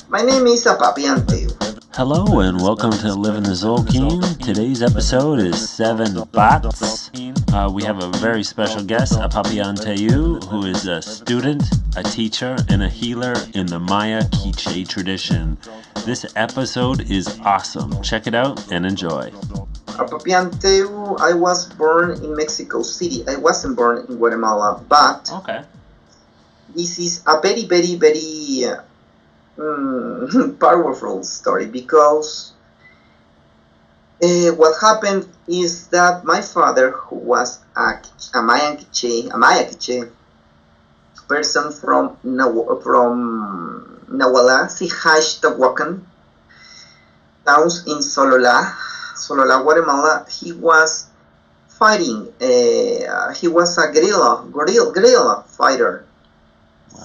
My name is Apab'yan Tew. Hello and welcome to Living the Tzolkin. Today's episode is 7 batz. We have a very special guest, Apab'yan Tew, who is a student, a teacher, and a healer in the Maya Kiche tradition. This episode is awesome. Check it out and enjoy. Apab'yan Tew, I was born in Mexico City. I wasn't born in Guatemala, but this is a very, very, very powerful story because what happened is that my father, who was a Maya Kiche person from Nahuala, Tzolkin, towns in Solola, Guatemala. He was fighting. He was a guerrilla fighter,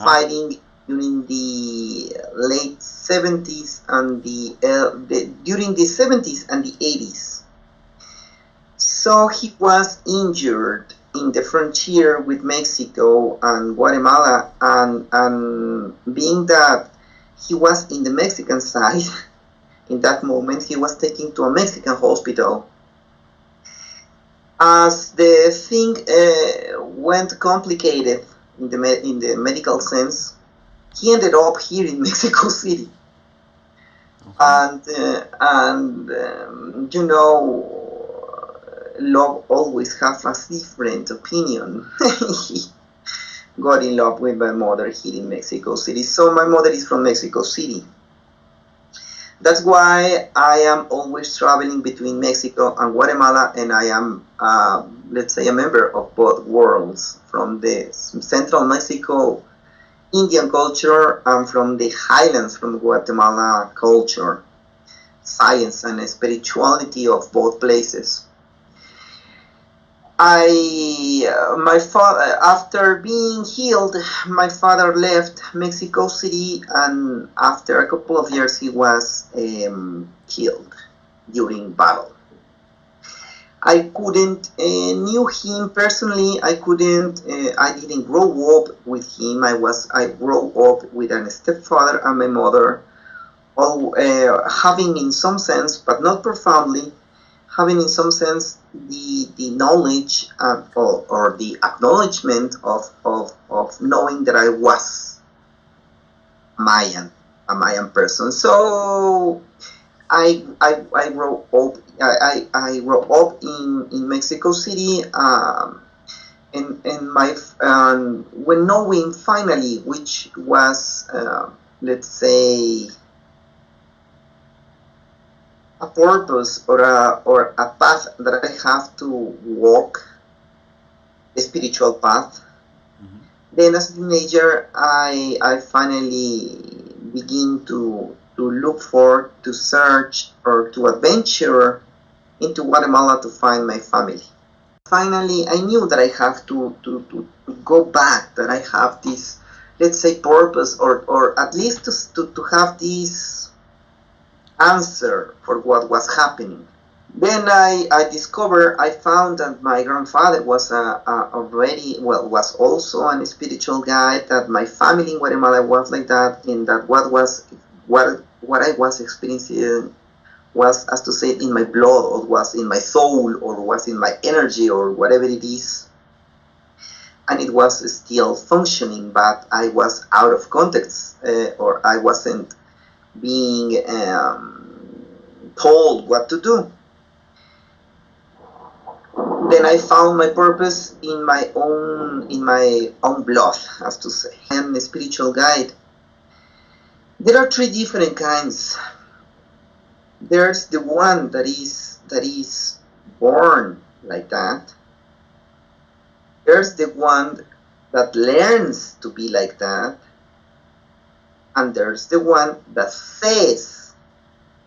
fighting during the late 70s and during the 70s and the 80s. So he was injured in the frontier with Mexico and Guatemala, and being that he was in the Mexican side, in that moment he was taken to a Mexican hospital. As the thing went complicated in the medical sense, he ended up here in Mexico City. And love always has a different opinion. He got in love with my mother here in Mexico City. So my mother is from Mexico City. That's why I am always traveling between Mexico and Guatemala, and I am, let's say, a member of both worlds, from the central Mexico Indian culture and from the highlands from Guatemala culture, science and spirituality of both places. My father, after being healed, my father left Mexico City, and after a couple of years he was killed during battle. I couldn't knew him personally. I didn't grow up with him. I grew up with a stepfather and my mother, all having in some sense, but not profoundly, having in some sense the knowledge or the acknowledgement of knowing that I was a Mayan person. So I grew up. I grew up in Mexico City, and when knowing finally which was, let's say, a purpose or a path that I have to walk, a spiritual path. Then as a teenager, I finally begin to look for, to search, or to adventure into Guatemala to find my family. Finally, I knew that I have to go back, that I have this, let's say, purpose, or at least to have this answer for what was happening. Then I found that my grandfather was was also a spiritual guide, that my family in Guatemala was like that, and that what I was experiencing was, as to say, in my blood, or was in my soul, or was in my energy, or whatever it is. And it was still functioning, but I was out of context, or I wasn't being told what to do. Then I found my purpose in my own blood, as to say. I am a spiritual guide. There are three different kinds. There's the one that is born like that. There's the one that learns to be like that. And there's the one that says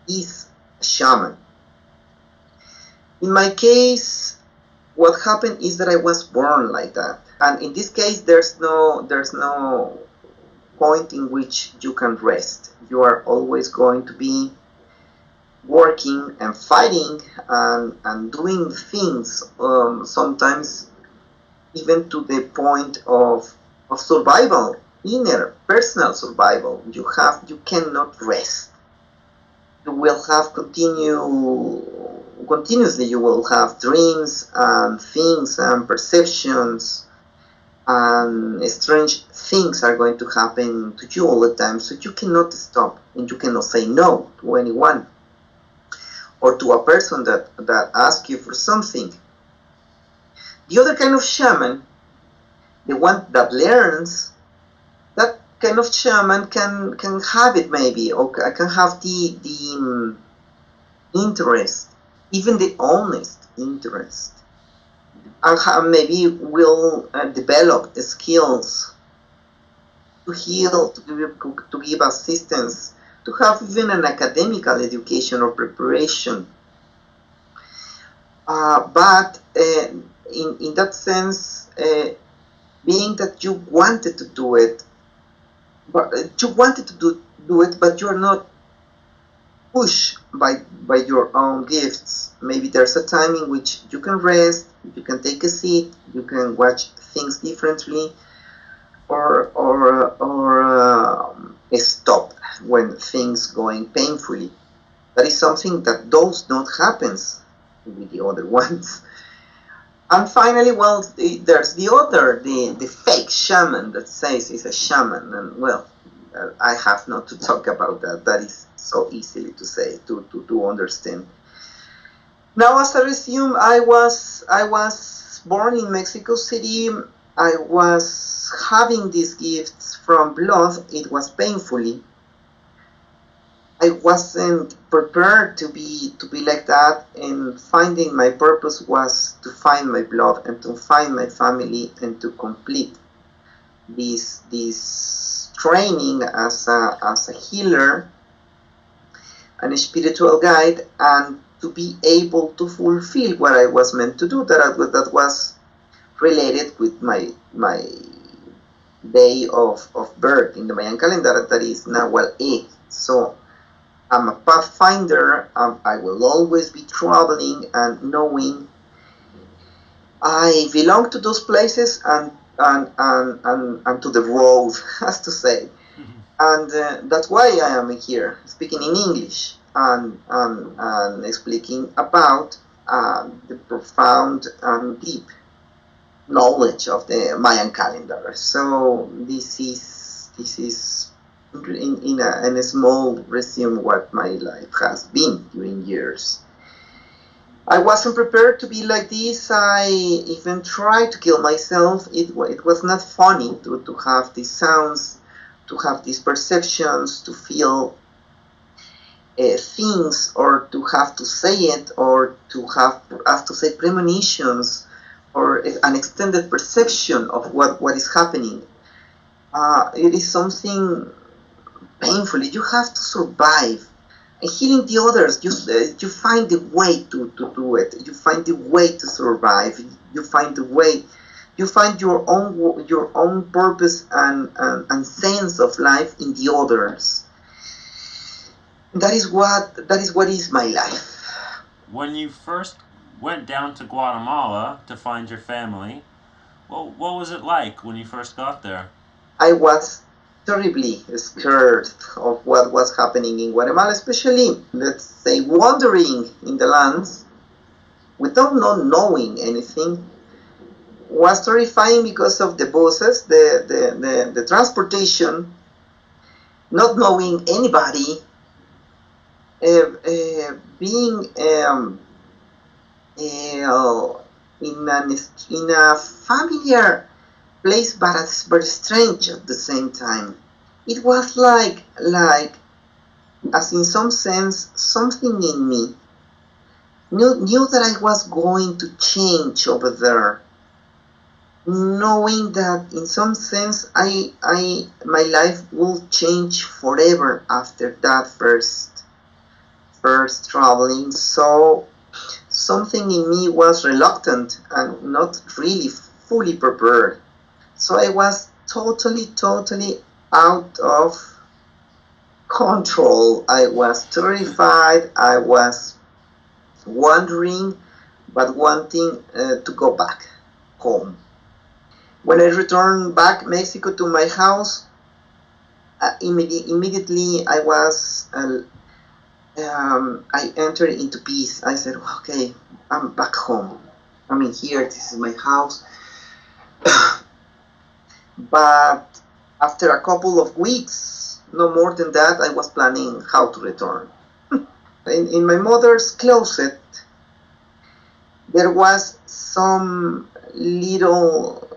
is a shaman. In my case, what happened is that I was born like that. And in this case, there's no point in which you can rest. You are always going to be working and fighting and doing things, sometimes even to the point of survival. inner personal survival. You cannot rest. You will have continuously you will have dreams and things and perceptions, and strange things are going to happen to you all the time, so you cannot stop, and you cannot say no to anyone or to a person that asks you for something. The other kind of shaman, the one that learns, that kind of shaman can have it maybe, or can have the interest, even the honest interest, and maybe will develop skills to heal, to give assistance, to have even an academical education or preparation. But in that sense, being that you wanted to do it, but you are not pushed by your own gifts. Maybe there's a time in which you can rest, you can take a seat, you can watch things differently, or stop when things going painfully. That is something that does not happen with the other ones. And finally, well, there's the fake shaman that says he's a shaman, and well, I have not to talk about that. That is so easily to say, to understand. Now, as I resume, I was born in Mexico City. I was having these gifts from blood. It was painfully. I wasn't prepared to be like that, and finding my purpose was to find my blood and to find my family and to complete this training as a healer and a spiritual guide, and to be able to fulfill what I was meant to do. That was related with my day of birth in the Mayan calendar, that is Nahual egg. So I'm a pathfinder. I will always be traveling and knowing I belong to those places and to the road, as to say. And that's why I am here, speaking in English and speaking about the profound and deep knowledge of the Mayan calendar. So this is in a small resume what my life has been during years. I wasn't prepared to be like this. I even tried to kill myself. It was not funny to have these sounds, to have these perceptions, to feel things, or to have to say it, or to have to say premonitions, or an extended perception of what is happening. It is something painfully. You have to survive. And healing the others, you find the way to do it. You find the way to survive. You find the way. You find your own purpose and sense of life in the others. That is what is my life. When you first went down to Guatemala to find your family, what was it like when you first got there? I was terribly scared of what was happening in Guatemala, especially, let's say, wandering in the lands without not knowing anything. Was terrifying because of the buses, the transportation, not knowing anybody, being in a familiar place, but it's very strange at the same time. It was like as in some sense, something in me knew that I was going to change over there, knowing that in some sense my life will change forever after that first traveling. So something in me was reluctant and not really fully prepared. So I was totally out of control. I was terrified. I was wondering, but wanting to go back home. When I returned back Mexico to my house, immediately I entered into peace. I said, okay, I'm back home. I'm in here. This is my house. But after a couple of weeks, no more than that, I was planning how to return. In my mother's closet, there was some little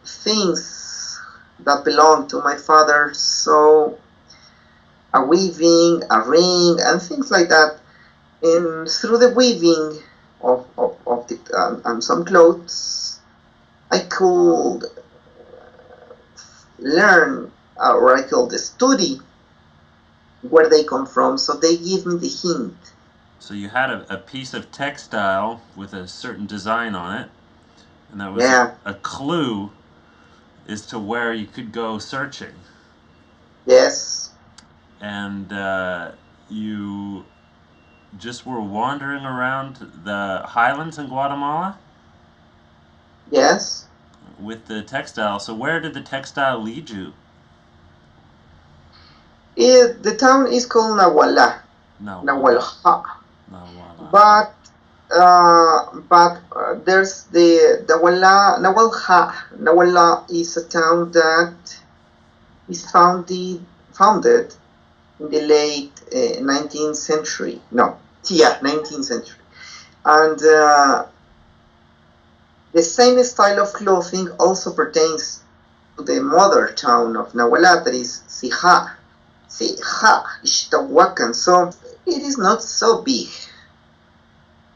things that belonged to my father. So a weaving, a ring, and things like that. And through the weaving of the and some clothes, I could learn, or I could study where they come from. So they give me the hint. So you had a piece of textile with a certain design on it, and that was a clue as to where you could go searching. Yes. And you just were wandering around the highlands in Guatemala? Yes. With the textile. So where did the textile lead you? The town is called Nahualá. Nahualá. But there's the Nahualá is a town that is founded in the late 19th century. 19th century. And the same style of clothing also pertains to the mother town of Nahualá, that is Sija, Ixtahuacan. So it is not so big.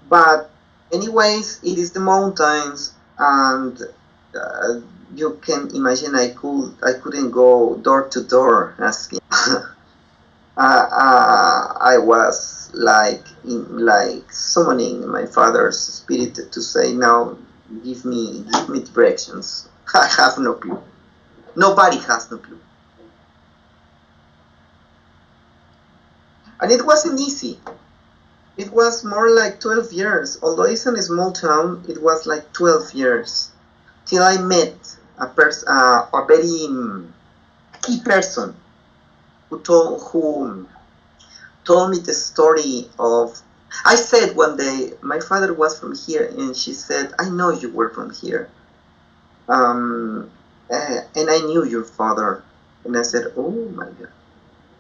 But anyways, it is the mountains, and you can imagine I couldn't go door to door asking. I was like summoning my father's spirit to say, now give me directions. I have no clue. Nobody has no clue. And it wasn't easy. It was more like 12 years. Although it's in a small town, it was like 12 years till I met a very key person who told me the story of. I said one day, my father was from here, and she said, I know you were from here. And I knew your father. And I said, oh my God.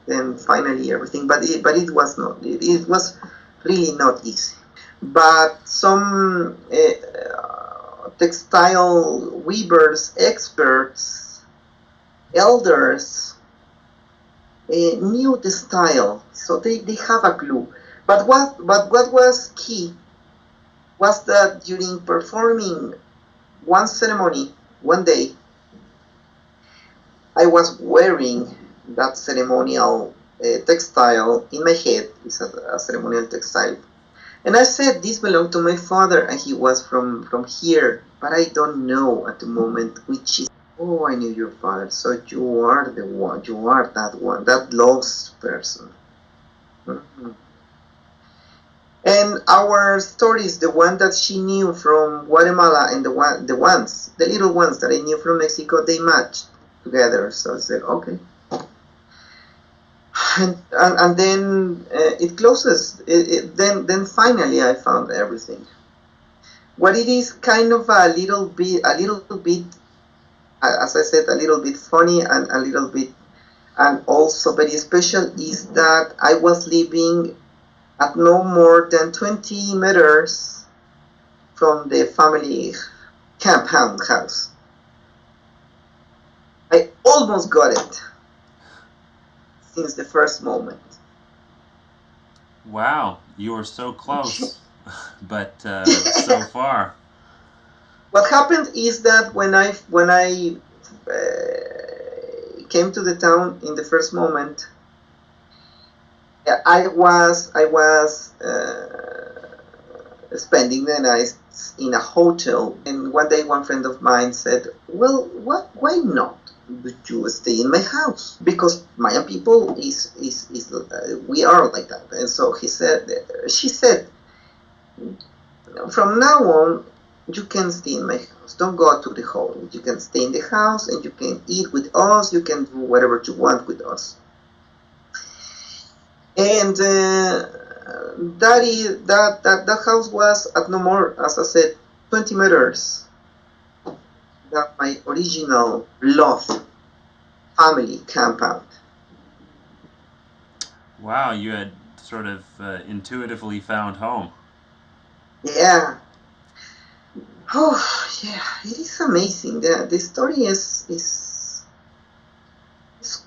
Then finally everything, but it was not. It was really not easy. But some textile weavers, experts, elders knew the style, so they have a clue. But what was key was that during performing one ceremony, one day, I was wearing that ceremonial textile in my head. It's a ceremonial textile. And I said, this belonged to my father, and he was from here, but I don't know at the moment which is. Oh, I knew your father, so you are the one, you are that one, that lost person. Mm-hmm. And our stories, the one that she knew from Guatemala and the little ones that I knew from Mexico, they matched together. So I said, okay. And then it closes. Then finally I found everything. What it is kind of a little bit, as I said, a little bit funny and a little bit, and also very special, is that I was living at no more than 20 meters from the family compound house. I almost got it since the first moment. Wow, you were so close, but so far. What happened is that when I came to the town in the first moment, I was spending the night in a hotel, and one day one friend of mine said, "Well, why not? Would you stay in my house? Because Mayan people is we are like that." And so she said, from now on, you can stay in my house. Don't go to the hall. You can stay in the house and you can eat with us. You can do whatever you want with us. And that house was at no more, as I said, 20 meters. That my original love family compound. Wow, you had sort of intuitively found home. Yeah. Oh, yeah. It is amazing. The story is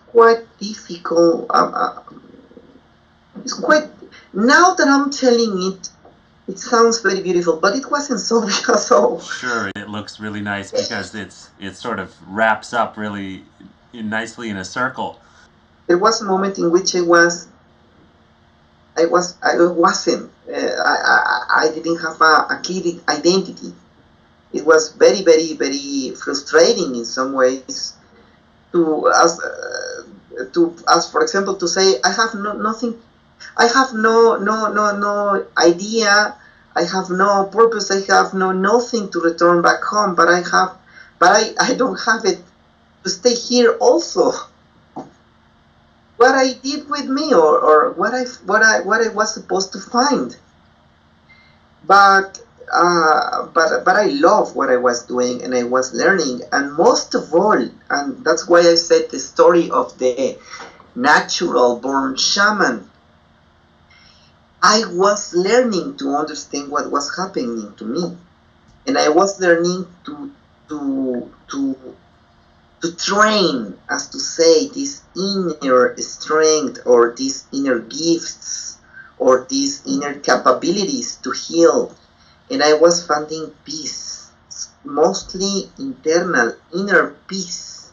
quite difficult. It's quite. Now that I'm telling it, it sounds very beautiful, but it wasn't so. So sure, it looks really nice because it sort of wraps up really nicely in a circle. There was a moment in which I wasn't. I didn't have a clear identity. It was very, very, very frustrating in some ways to as for example, to say I have nothing. I have no idea. I have no purpose. I have nothing to return back home. But I don't have it to stay here also. What I did with me, or what I was supposed to find. But I love what I was doing and I was learning, and most of all, and that's why I said the story of the natural born shaman. I was learning to understand what was happening to me, and I was learning to train, as to say, this inner strength or these inner gifts or these inner capabilities to heal. And I was finding peace, mostly internal, inner peace,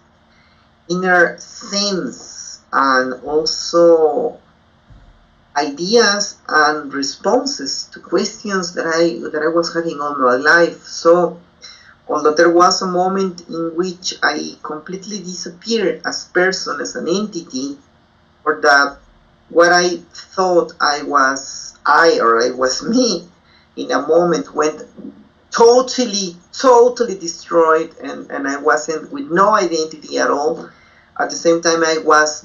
inner sense, and also ideas and responses to questions that I was having all my life. So, although there was a moment in which I completely disappeared as person, as an entity, or that what I thought I was me, in a moment went totally destroyed, and I wasn't with no identity at all. At the same time, I was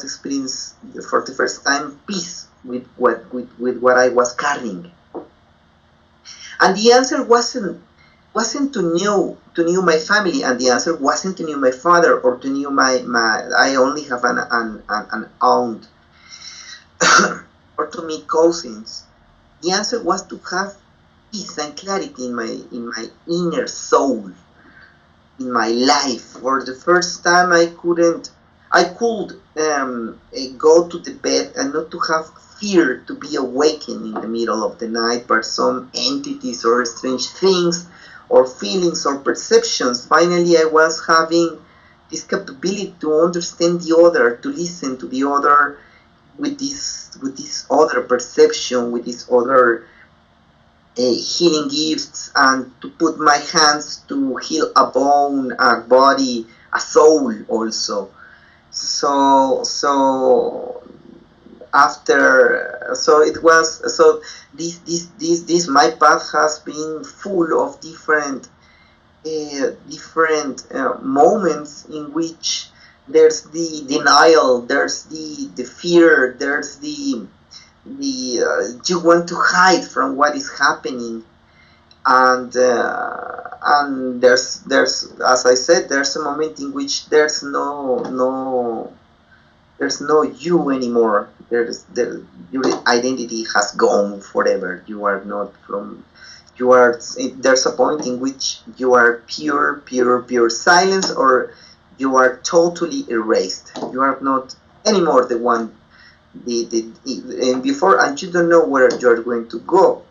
experiencing for the first time peace with what I was carrying. And the answer wasn't to know my family, and the answer wasn't to know my father or to know my I only have an aunt or to meet cousins. The answer was to have peace and clarity in my inner soul, in my life. For the first time, I could go to the bed and not to have fear to be awakened in the middle of the night by some entities or strange things or feelings or perceptions. Finally, I was having this capability to understand the other, to listen to the other with this other perception, with this other healing gifts, and to put my hands to heal a bone, a body, a soul also. So after, so it was, so this my path has been full of different moments in which there's the denial, there's the fear, there's the you want to hide from what is happening, and there's as I said, there's a moment in which there's no you anymore. Your identity has gone forever. You are not from. You are. There's a point in which you are pure silence, or you are totally erased. You are not anymore the one. And before, and you don't know where you are going to go.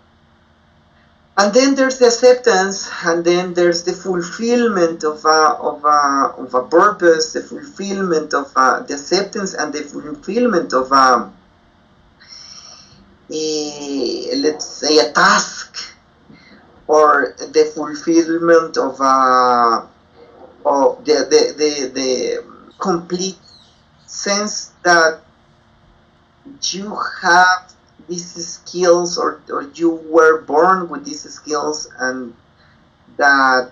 And then there's the acceptance, and then there's the fulfillment of a purpose, the fulfillment of the acceptance, and the fulfillment of let's say a task, or the fulfillment of the complete sense that you have these skills, or you were born with these skills, and that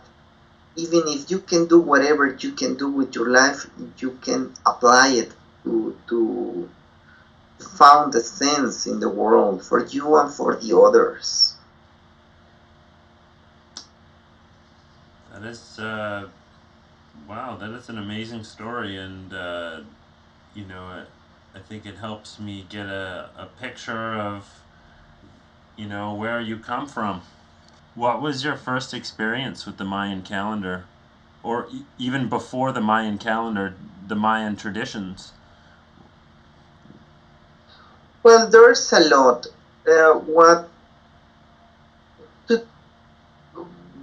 even if you can do whatever you can do with your life, you can apply it to found a sense in the world for you and for the others. That is, wow, that is an amazing story, and you know, I think it helps me get a picture of, you know, where you come from. What was your first experience with the Mayan calendar, or even before the Mayan calendar, the Mayan traditions? Well, there's a lot.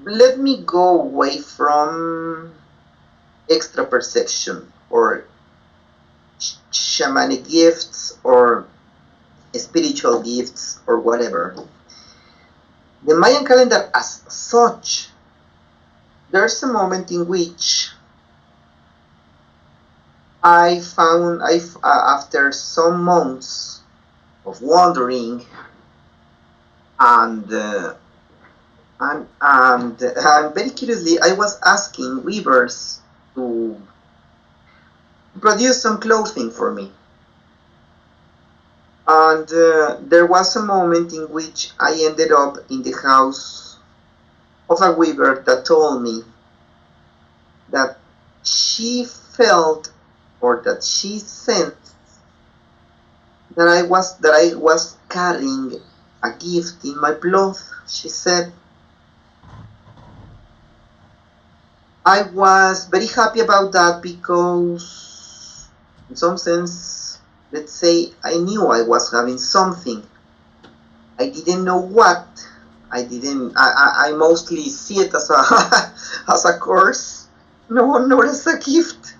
Let me go away from extra perception or shamanic gifts or spiritual gifts or whatever. The Mayan calendar as such, there's a moment in which I found, after some months of wandering and very curiously, I was asking weavers to produce some clothing for me. And there was a moment in which I ended up in the house of a weaver that told me that she felt, or that she sensed, that I was carrying a gift in my blood. She said, I was very happy about that because, in some sense, let's say, I knew I was having something. I didn't know what. I mostly see it as a as a curse, not as a gift.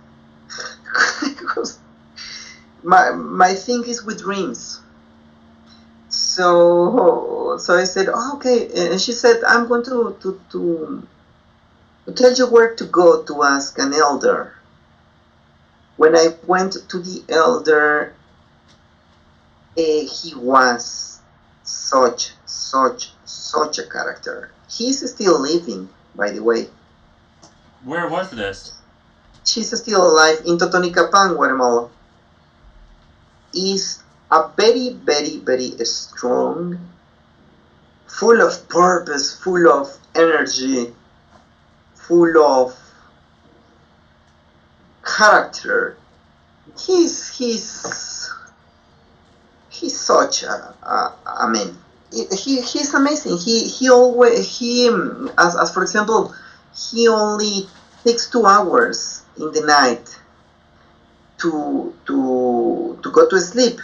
Because my thing is with dreams. So I said, oh, okay. And she said, I'm going to tell you where to go to ask an elder. When I went to the elder, he was such a character. He's still living, by the way. Where was this? She's still alive in Totonicapan, Guatemala. Is a very strong, full of purpose, full of energy, full of character. He's such a man. He's amazing. He always as for example, he only takes 2 hours in the night to go to sleep.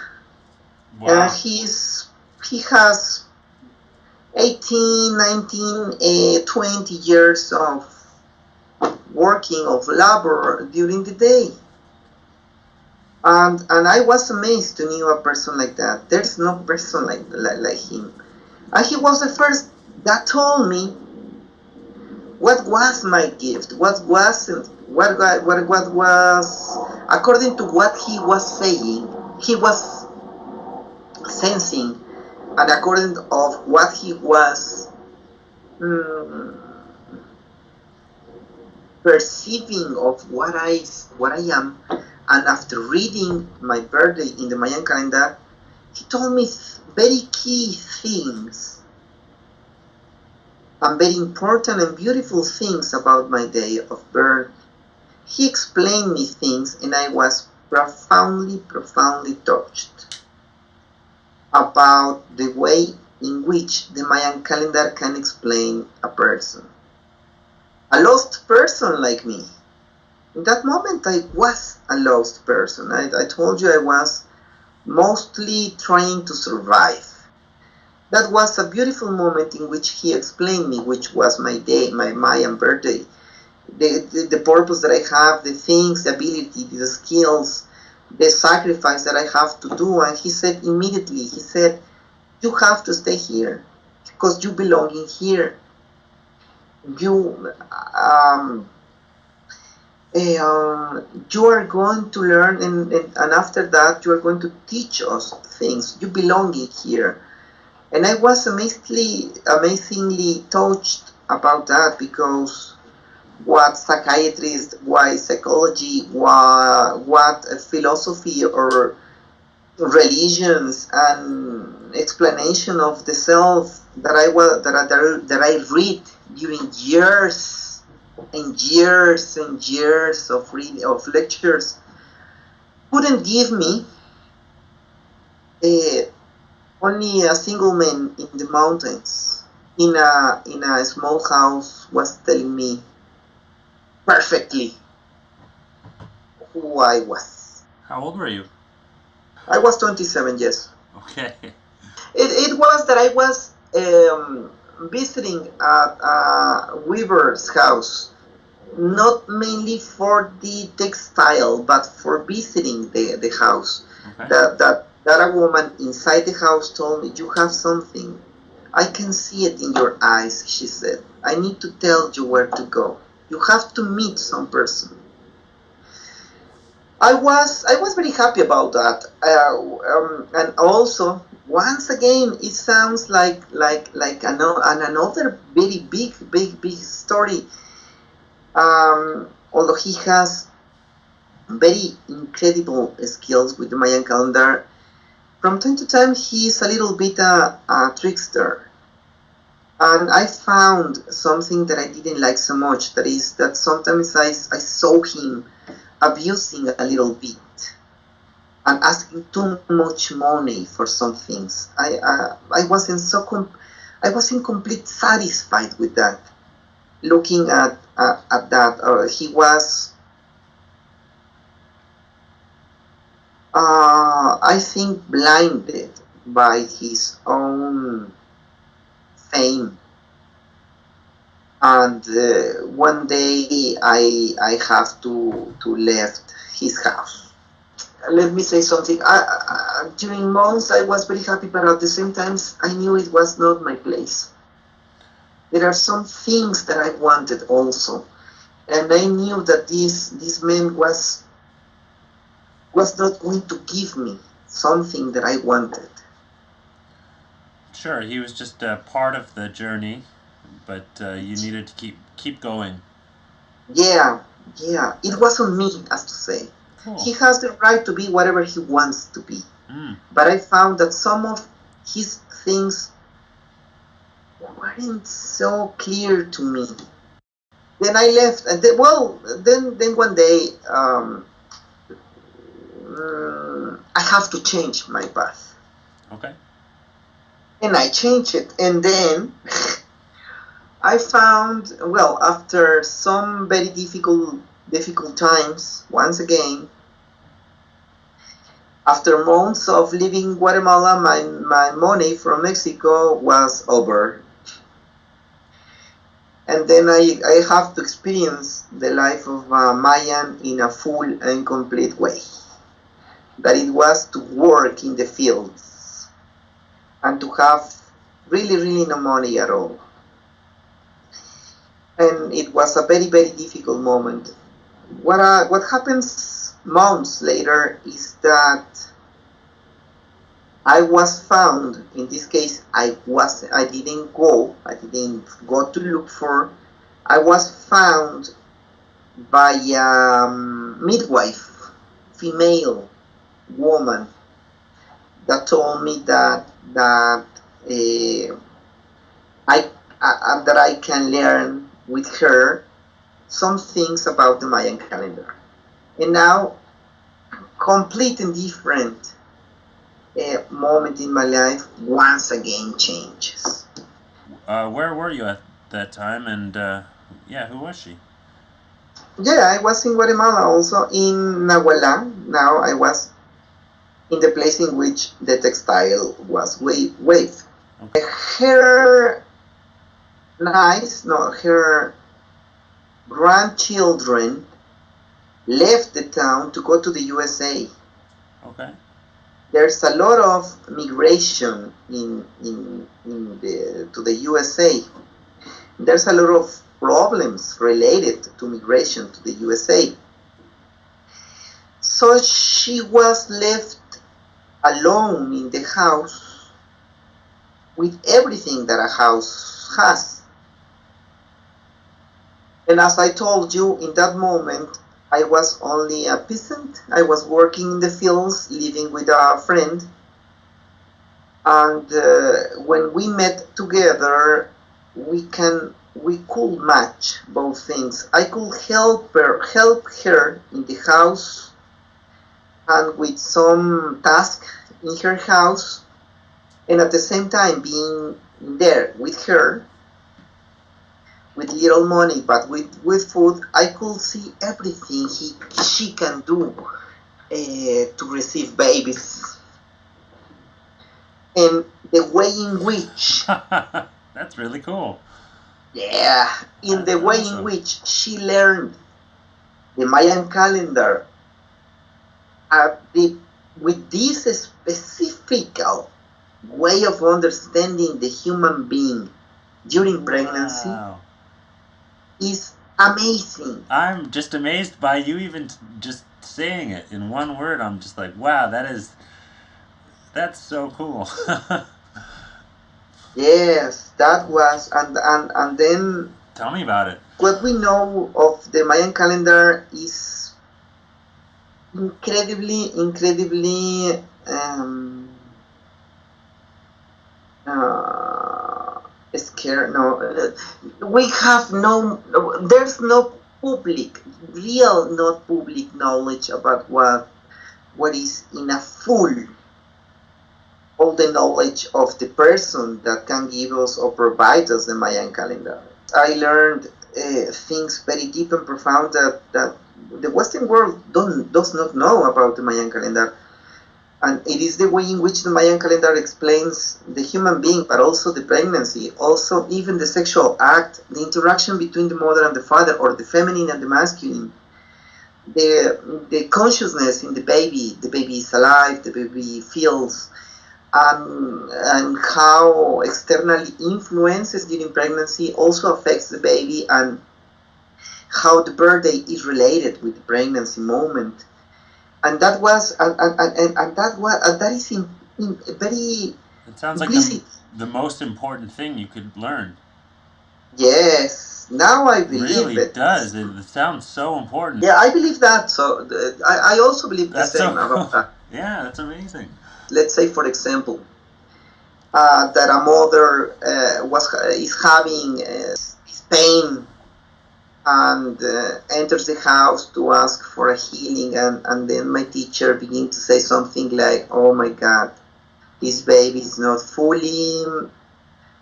Wow. He has 18, 19, 20 years of working, of labor during the day. And I was amazed to know a person like that. There's no person like him. And he was the first that told me what was my gift, what was, according to what he was saying, he was sensing, and according of what he was perceiving of what I am. And after reading my birthday in the Mayan calendar, he told me very key things and very important and beautiful things about my day of birth. He explained me things, and I was profoundly touched about the way in which the Mayan calendar can explain a person. A lost person like me. In that moment, I was a lost person. I told you I was mostly trying to survive. That was a beautiful moment in which he explained me which was my day, my Mayan birthday, the purpose that I have, the things, the ability, the skills, the sacrifice that I have to do. And he said immediately, he said, you have to stay here because you belong in here. You are going to learn, and after that you are going to teach us things. You belong in here. And I was amazingly touched about that, because what psychiatrist, why psychology, what philosophy or religions and explanation of the self that I read during years and years and years of reading of lectures couldn't give me. Only a single man in the mountains in a small house was telling me perfectly who I was. How old were you? I was 27 years. Okay. It was that I was visiting at a weaver's house, not mainly for the textile, but for visiting the house. Okay. That a woman inside the house told me, "You have something. I can see it in your eyes," she said. "I need to tell you where to go. You have to meet some person." I was very happy about that, and also once again it sounds like another very big story. Although he has very incredible skills with the Mayan calendar, from time to time he is a little bit a trickster. And I found something that I didn't like so much. That is that sometimes I saw him abusing a little bit and asking too much money for some things. I wasn't completely satisfied with that. Looking at that, he was, I think, blinded by his own fame. And one day I have to left his house. Let me say something. During months I was very happy, but at the same time I knew it was not my place. There are some things that I wanted also, and I knew that this man was not going to give me something that I wanted. Sure, he was just a part of the journey, but you needed to keep going. Yeah, it wasn't me, as to say. Cool. He has the right to be whatever he wants to be. But I found that some of his things weren't so clear to me. Then I left, and then one day I have to change my path. Okay. And I changed it, and then I found, well, after some very difficult times, once again, after months of living in Guatemala, my money from Mexico was over. And then I have to experience the life of a Mayan in a full and complete way. That it was to work in the fields and to have really no money at all. And it was a very difficult moment. What happens months later is that I was found. In this case, I didn't go to look for. I was found by a midwife, female woman, that told me that I can learn with her some things about the Mayan calendar. And now, complete and different moment in my life once again changes. Where were you at that time, and who was she? Yeah, I was in Guatemala, also in Nahuala. Now I was in the place in which the textile was waved. Okay. Her grandchildren left the town to go to the USA. Okay. There's a lot of migration to the USA. There's a lot of problems related to migration to the USA. So she was left alone in the house with everything that a house has. And as I told you, in that moment, I was only a peasant. I was working in the fields, living with a friend. And when we met together, we could match both things. I could help her in the house and with some task in her house, and at the same time being there with her with little money but with food. I could see everything she can do to receive babies, and the way in which that's really cool. Yeah, in the way in which she learned the Mayan calendar with this specific way of understanding the human being during pregnancy is amazing. I'm just amazed by you even just saying it in one word. I'm just like, wow, that's so cool. Yes, that was, and then tell me about it. What we know of the Mayan calendar is incredibly scared. No, we have there's no not public knowledge about what is in a full, all the knowledge of the person that can give us or provide us the Mayan calendar. I learned things very deep and profound that the Western world does not know about the Mayan calendar. And it is the way in which the Mayan calendar explains the human being, but also the pregnancy, also even the sexual act, the interaction between the mother and the father, or the feminine and the masculine, the consciousness in the baby is alive, the baby feels, and how external influences during pregnancy also affects the baby, and how the birthday is related with the pregnancy moment. And that was, that is in very. It sounds like the most important thing you could learn. Yes, now I believe it. Really does. It sounds so important. Yeah, I believe that. So I also believe the same about that. Yeah, that's amazing. Let's say, for example, that a mother is having pain and enters the house to ask for a healing, and then my teacher begins to say something like, "Oh my God, this baby is not fully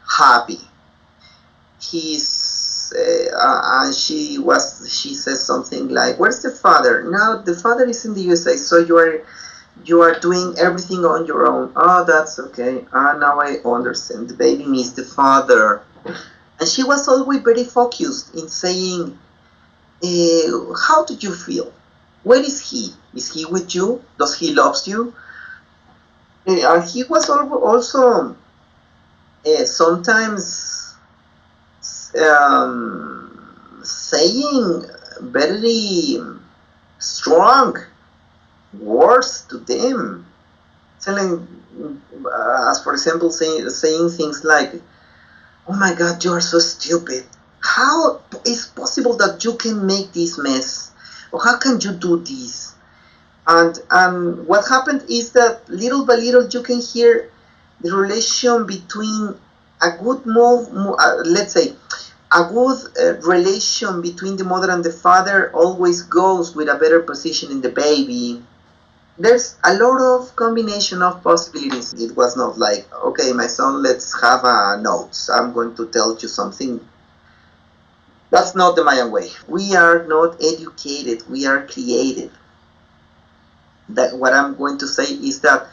happy. He's and she says something like, "Where's the father?" "Now the father is in the USA, so you are doing everything on your own." "Oh, that's okay. Now I understand. The baby missed the father." And she was always very focused in saying, "How do you feel? Where is he? Is he with you? Does he love you?" And he was also sometimes saying very strong words to them, telling, as for example, saying things like, "Oh my God, you are so stupid. How is it possible that you can make this mess? Or how can you do this?" And what happened is that little by little you can hear the relation between a good let's say, a good relation between the mother and the father always goes with a better position in the baby. There's a lot of combination of possibilities. It was not like, "Okay, my son, let's have a notes. I'm going to tell you something." That's not the Mayan way. We are not educated. We are created. That what I'm going to say is that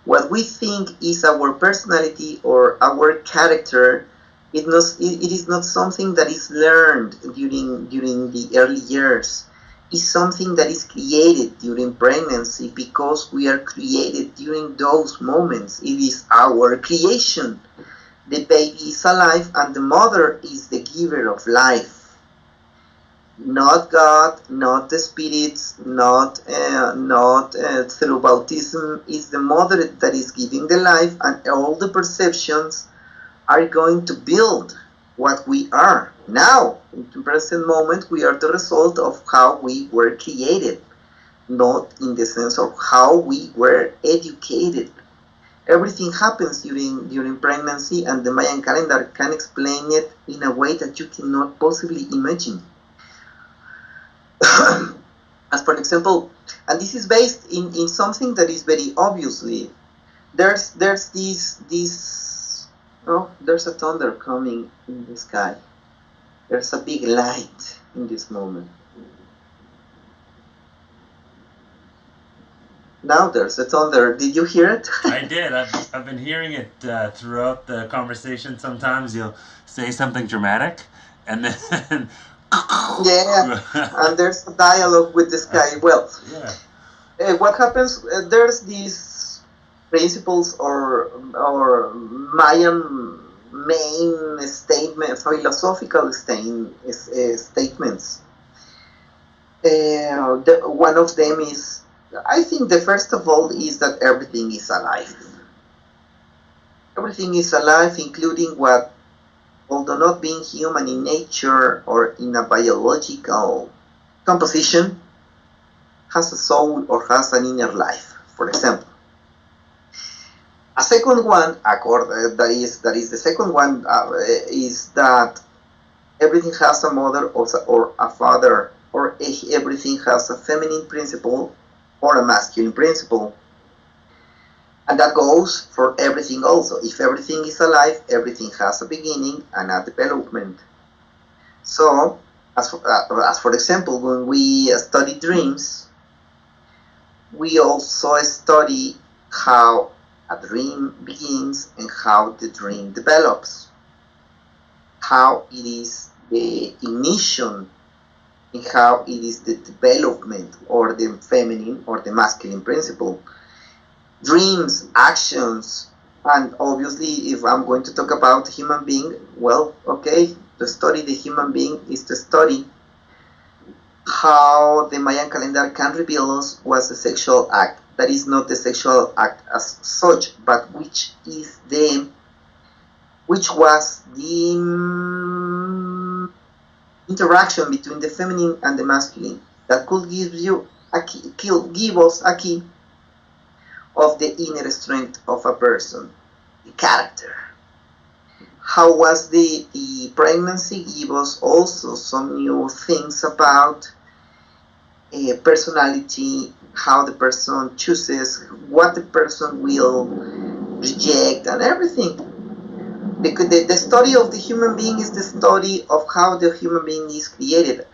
what we think is our personality or our character, it is not something that is learned during the early years. Is something that is created during pregnancy, because we are created during those moments. It is our creation. The baby is alive and the mother is the giver of life. Not God, not the spirits, not through baptism. It's the mother that is giving the life, and all the perceptions are going to build what we are. Now, in the present moment, we are the result of how we were created, not in the sense of how we were educated. Everything happens during pregnancy, and the Mayan calendar can explain it in a way that you cannot possibly imagine. As for example, and this is based in something that is very obviously, there's a thunder coming in the sky. There's a big light in this moment. Now there's a thunder. Did you hear it? I did. I've been hearing it throughout the conversation. Sometimes you'll say something dramatic, and then yeah, and there's a dialogue with the sky. Well, what happens? There's these principles or Mayan main statement, philosophical statements. One of them is, I think the first of all is that everything is alive. Everything is alive, including what, although not being human in nature or in a biological composition, has a soul or has an inner life, for example. A second one, that is the second one, is that everything has a mother or a father, or everything has a feminine principle or a masculine principle. And that goes for everything also. If everything is alive, everything has a beginning and a development. So, as for example, when we study dreams, we also study how a dream begins and how the dream develops, how it is the ignition and how it is the development or the feminine or the masculine principle. Dreams, actions, and obviously if I'm going to talk about the human being, well, okay, to study the human being is to study how the Mayan calendar can reveal us was a sexual act. That is not the sexual act as such, but which was the interaction between the feminine and the masculine that could give us a key of the inner strength of a person, the character. How was the pregnancy give us also some new things about personality, how the person chooses, what the person will reject, and everything. Because the story of the human being is the story of how the human being is created.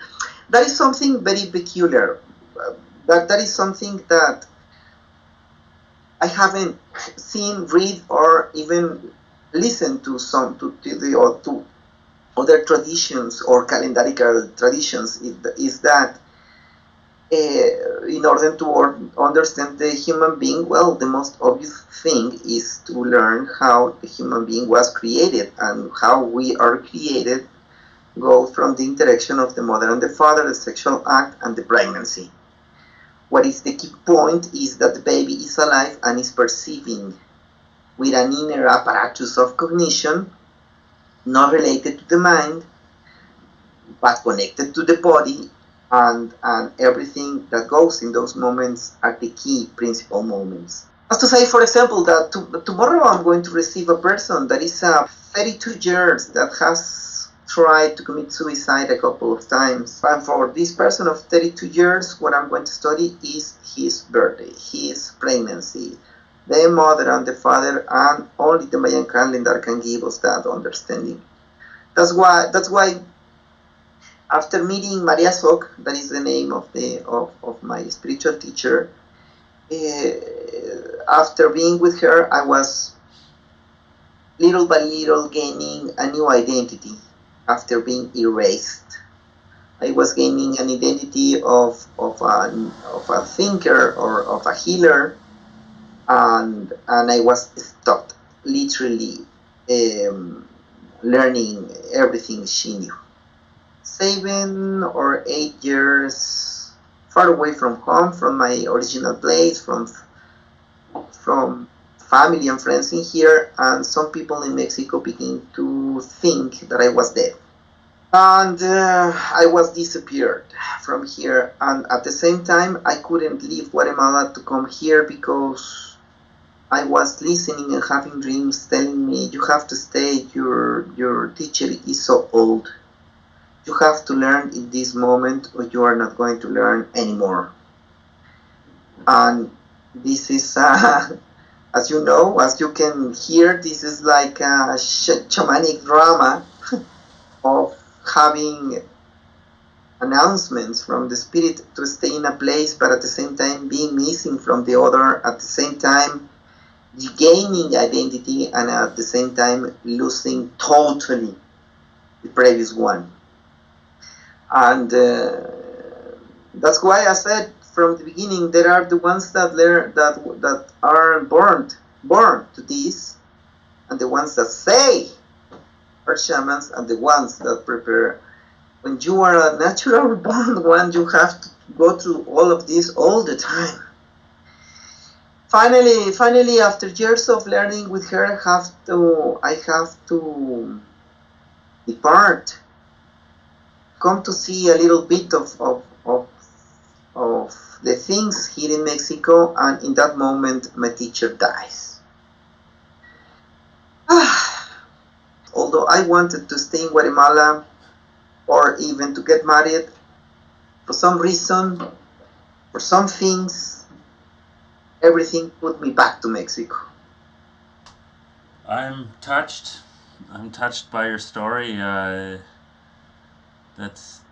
That is something very peculiar. That is something that I haven't seen, read, or even listened to other traditions or calendarical traditions. Is that in order to understand the human being, well, the most obvious thing is to learn how the human being was created, and how we are created goes from the interaction of the mother and the father, the sexual act, and the pregnancy. What is the key point is that the baby is alive and is perceiving with an inner apparatus of cognition, not related to the mind, but connected to the body, and everything that goes in those moments are the key principal moments. As to say, for example, that tomorrow I'm going to receive a person that is 32 years that has tried to commit suicide a couple of times. And for this person of 32 years, what I'm going to study is his birthday, his pregnancy, the mother and the father, and only the Mayan calendar can give us that understanding. That's why after meeting Maria Sok, that is the name of my spiritual teacher, after being with her, I was little by little gaining a new identity after being erased. I was gaining an identity of a thinker or of a healer, and I was stopped, literally learning everything she knew. 7 or 8 years far away from home, from my original place, from family and friends in here, and some people in Mexico began to think that I was dead. And I was disappeared from here. And at the same time, I couldn't leave Guatemala to come here because I was listening and having dreams telling me, you have to stay, your teacher is so old. You have to learn in this moment or you are not going to learn anymore. And this is, as you know, as you can hear, this is like a shamanic drama of having announcements from the spirit to stay in a place, but at the same time being missing from the other, at the same time gaining identity, and at the same time losing totally the previous one. And that's why I said from the beginning, there are the ones that learn that are born to this, and the ones that say are shamans, and the ones that prepare. When you are a natural born one, you have to go through all of this all the time. Finally, after years of learning with her, I have to depart, come to see a little bit of the things here in Mexico, and in that moment, my teacher dies. Although I wanted to stay in Guatemala or even to get married, for some reason, for some things, everything put me back to Mexico. I'm touched by your story. That's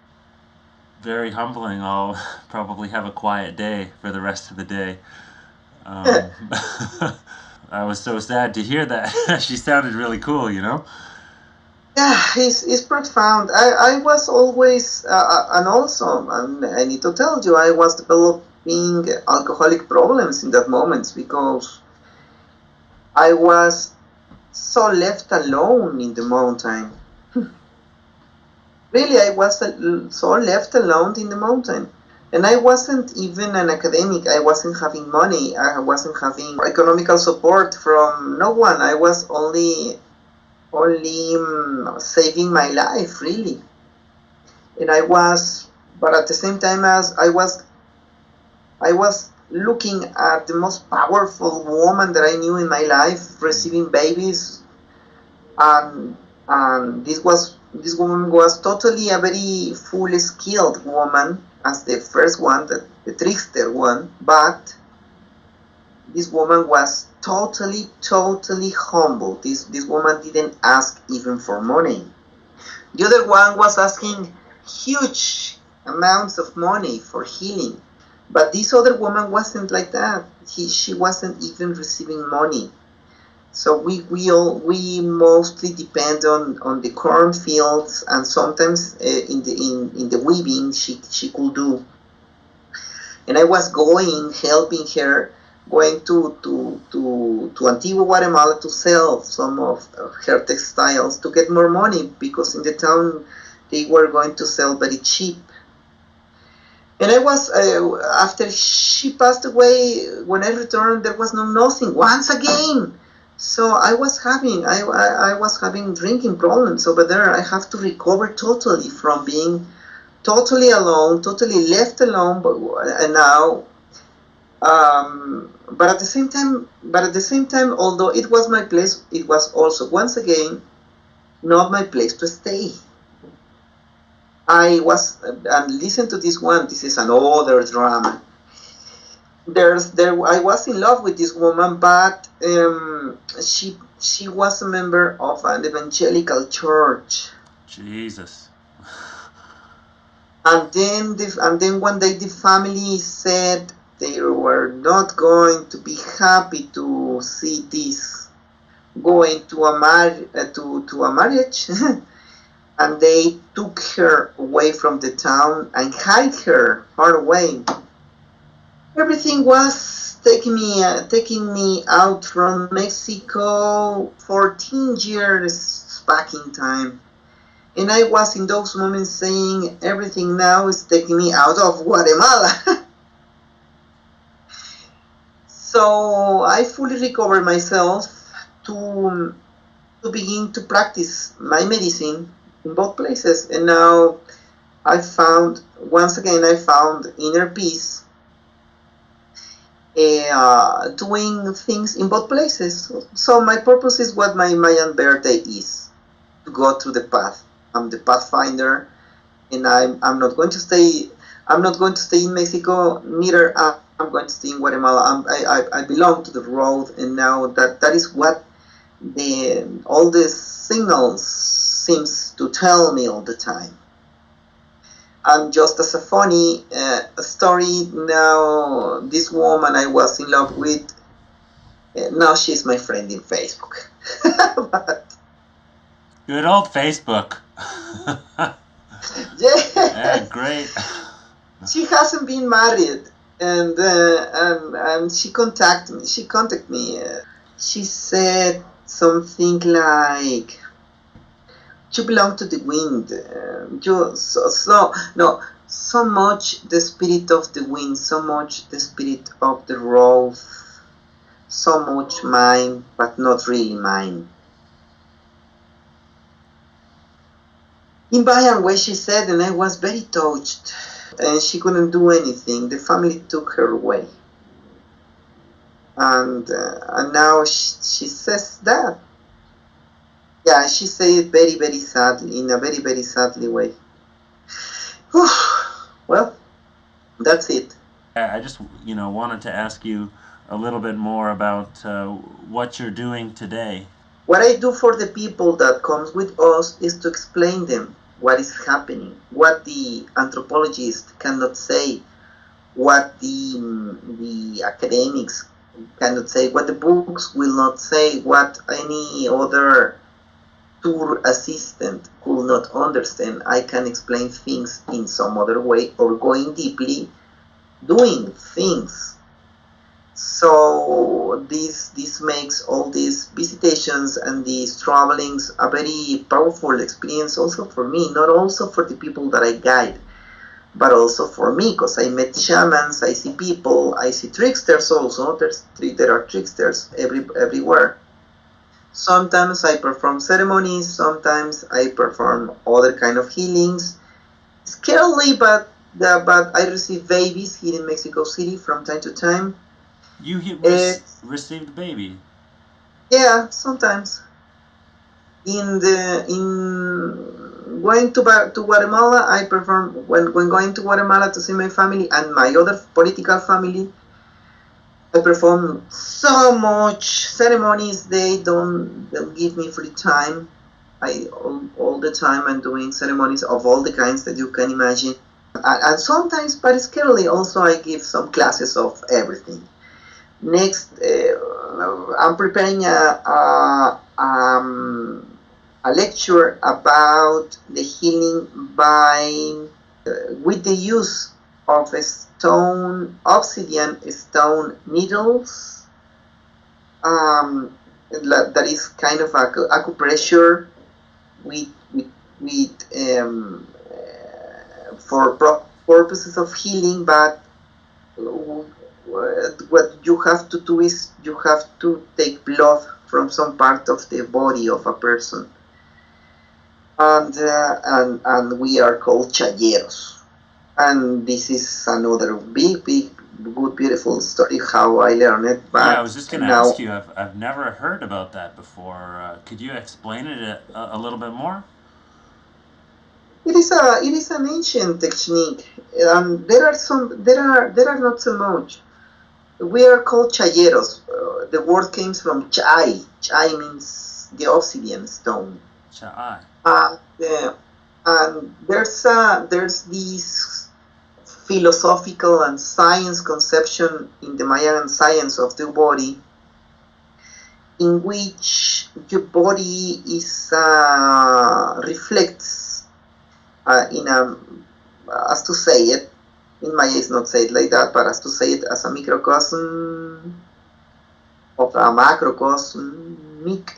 very humbling. I'll probably have a quiet day for the rest of the day. I was so sad to hear that. She sounded really cool, you know? Yeah, it's profound. I was always, and also, I need to tell you, I was developing alcoholic problems in that moment because I was so left alone in the mountain. Really, I was so left alone in the mountain. And I wasn't even an academic. I wasn't having money. I wasn't having economical support from no one. I was only saving my life, really. And but at the same time as I was looking at the most powerful woman that I knew in my life, receiving babies, and this woman was totally a very fully skilled woman, as the first one, the trickster one, but this woman was totally humble. This woman didn't ask even for money. The other one was asking huge amounts of money for healing, but this other woman wasn't like that. She wasn't even receiving money. So we mostly depend on the cornfields, and sometimes in the weaving she could do. And I was helping her, going to Antigua, Guatemala to sell some of her textiles to get more money, because in the town they were going to sell very cheap. And I was, after she passed away, when I returned, there was nothing once again. So I was having drinking problems over there. I have to recover totally from being totally alone, totally left alone. And now, but at the same time, although it was my place, it was also once again not my place to stay. I was, and listen to this one. This is another drama. I was in love with this woman, but she was a member of an evangelical church. Jesus. And then one day the family said they were not going to be happy to see this going to a marriage, and they took her away from the town and hid her far away. Everything was taking me out from Mexico 14 years back in time. And I was in those moments saying, everything now is taking me out of Guatemala. So I fully recovered myself to begin to practice my medicine, in both places. And now I found inner peace doing things in both places. So my purpose is what my Mayan birthday is, to go through the path. I'm the pathfinder, and I'm not going to stay. I'm not going to stay in Mexico. Neither I'm going to stay in Guatemala. I belong to the road, and now that is what all the signals seems to tell me all the time. And just as a funny story, now this woman I was in love with, now she's my friend in Facebook. But, good old Facebook. Yeah, great. She hasn't been married, and she contacted me. She said something like, "You belong to the wind. So much the spirit of the wind, so much the spirit of the road, so much mine, but not really mine." In Bayan way, she said, and I was very touched. And she couldn't do anything. The family took her away. And now she says that. Yeah, she said it very, very sadly, in a very, very sadly way. Well, that's it. I just, wanted to ask you a little bit more about what you're doing today. What I do for the people that comes with us is to explain them what is happening, what the anthropologists cannot say, what the academics cannot say, what the books will not say, what any other tour assistant could not understand. I can explain things in some other way, or going deeply, doing things. So this makes all these visitations and these travelings a very powerful experience also for me, not also for the people that I guide, but also for me, because I met shamans, I see people, I see tricksters also. There are tricksters everywhere. Sometimes I perform ceremonies, sometimes I perform other kind of healings. Scarcely, but I receive babies here in Mexico City from time to time. You received a baby? Yeah, sometimes. In going to Guatemala, I perform when going to Guatemala to see my family and my other political family. I perform so much ceremonies. They don't give me free time. All the time I'm doing ceremonies of all the kinds that you can imagine. And sometimes, but scarcely, also I give some classes of everything. Next, I'm preparing a lecture about the healing with the use of obsidian stone needles. That is kind of acupressure for purposes of healing, but what you have to do is you have to take blood from some part of the body of a person, and we are called chayeros. And this is another big, good, beautiful story how I learned it. But yeah, I was just going to ask you. I've never heard about that before. Could you explain it a little bit more? It is an ancient technique. There are not so much. We are called chayeros. The word came from chai. Chai means the obsidian stone. Chai. And there's this philosophical and science conception in the Mayan science of the body, in which your body is reflects as to say it. In Maya it's not said like that, but as to say it as a microcosm of a macrocosmic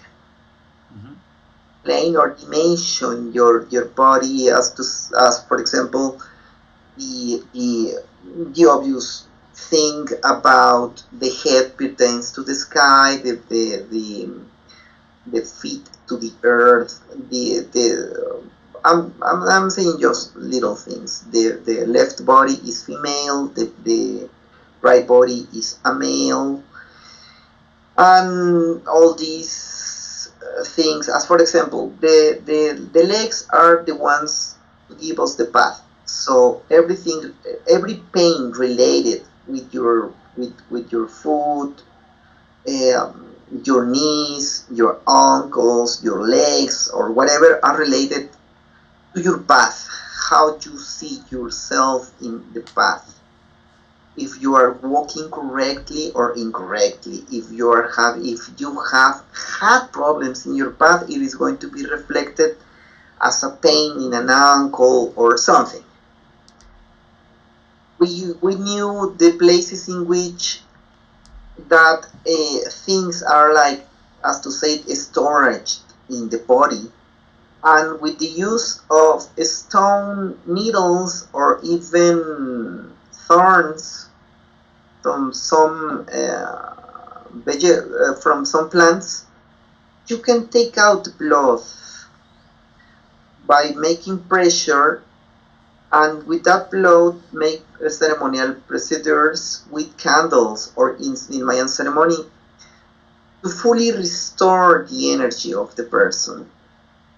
plane or dimension. Your body as for example the obvious thing about the head pertains to the sky, the feet to the earth, I'm saying just little things. The left body is female, the right body is a male, and all these things. As for example, the legs are the ones to give us the path. So every pain related with your foot, your knees, your ankles, your legs, or whatever are related to your path, how you see yourself in the path. If you are walking correctly or incorrectly, if you have had problems in your path, it is going to be reflected as a pain in an ankle or something. We knew the places in which that things are like, as to say, storage in the body, and with the use of stone needles or even thorns from some from some plants, you can take out blood by making pressure, and with that blood make ceremonial procedures with candles, or in Mayan ceremony, to fully restore the energy of the person.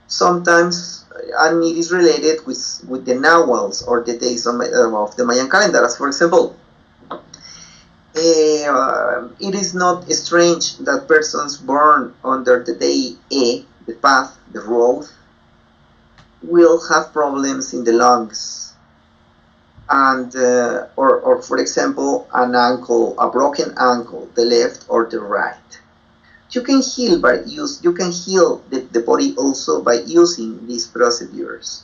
Sometimes, and it is related with the Nahuals or the days of the Mayan calendar. As for example, it is not strange that persons born under the day the path, the road, will have problems in the lungs, and or for example, a broken ankle, the left or the right. You can heal the body also by using these procedures.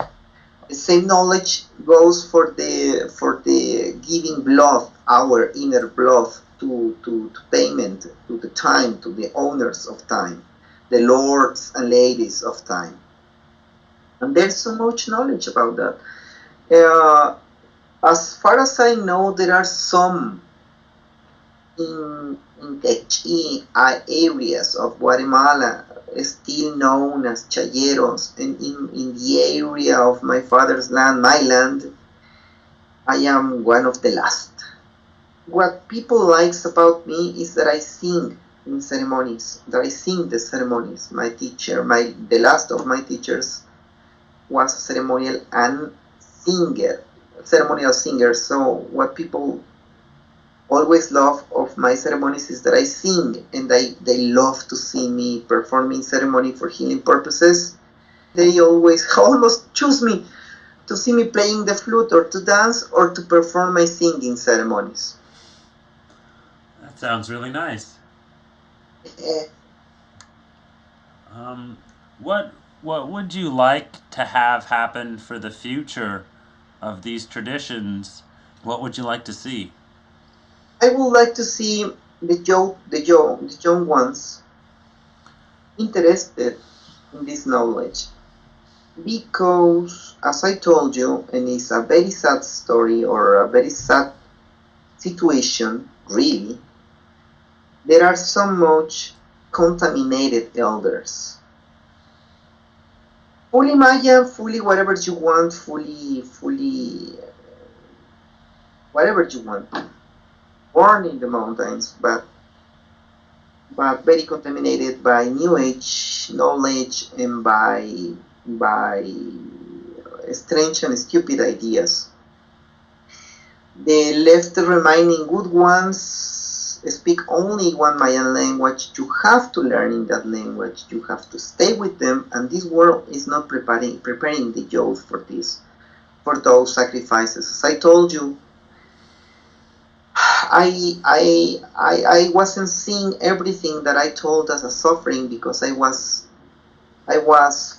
The same knowledge goes for the giving blood, our inner blood, to payment, to the time, to the owners of time, the lords and ladies of time. And there's so much knowledge about that. As far as I know, there are some in Kiche areas of Guatemala still known as chayeros, and in the area of my father's land, my land, I am one of the last. What people likes about me is that I sing in ceremonies, that I sing the ceremonies. My teacher, the last of my teachers, was a ceremonial singer. So what people always love of my ceremonies is that I sing, and they love to see me performing ceremony for healing purposes. They always almost choose me to see me playing the flute, or to dance, or to perform my singing ceremonies. That sounds really nice. What would you like to have happen for the future of these traditions? What would you like to see? I would like to see the young ones interested in this knowledge, because, as I told you, and it's a very sad story, or a very sad situation, really, there are so much contaminated elders. Fully Maya, fully whatever you want, fully whatever you want. Born in the mountains, but very contaminated by New Age knowledge and by strange and stupid ideas. The left remaining good ones speak only one Mayan language. You have to learn in that language. You have to stay with them, and this world is not preparing the youth for those sacrifices. As I told you, I wasn't seeing everything that I told as a suffering, because I was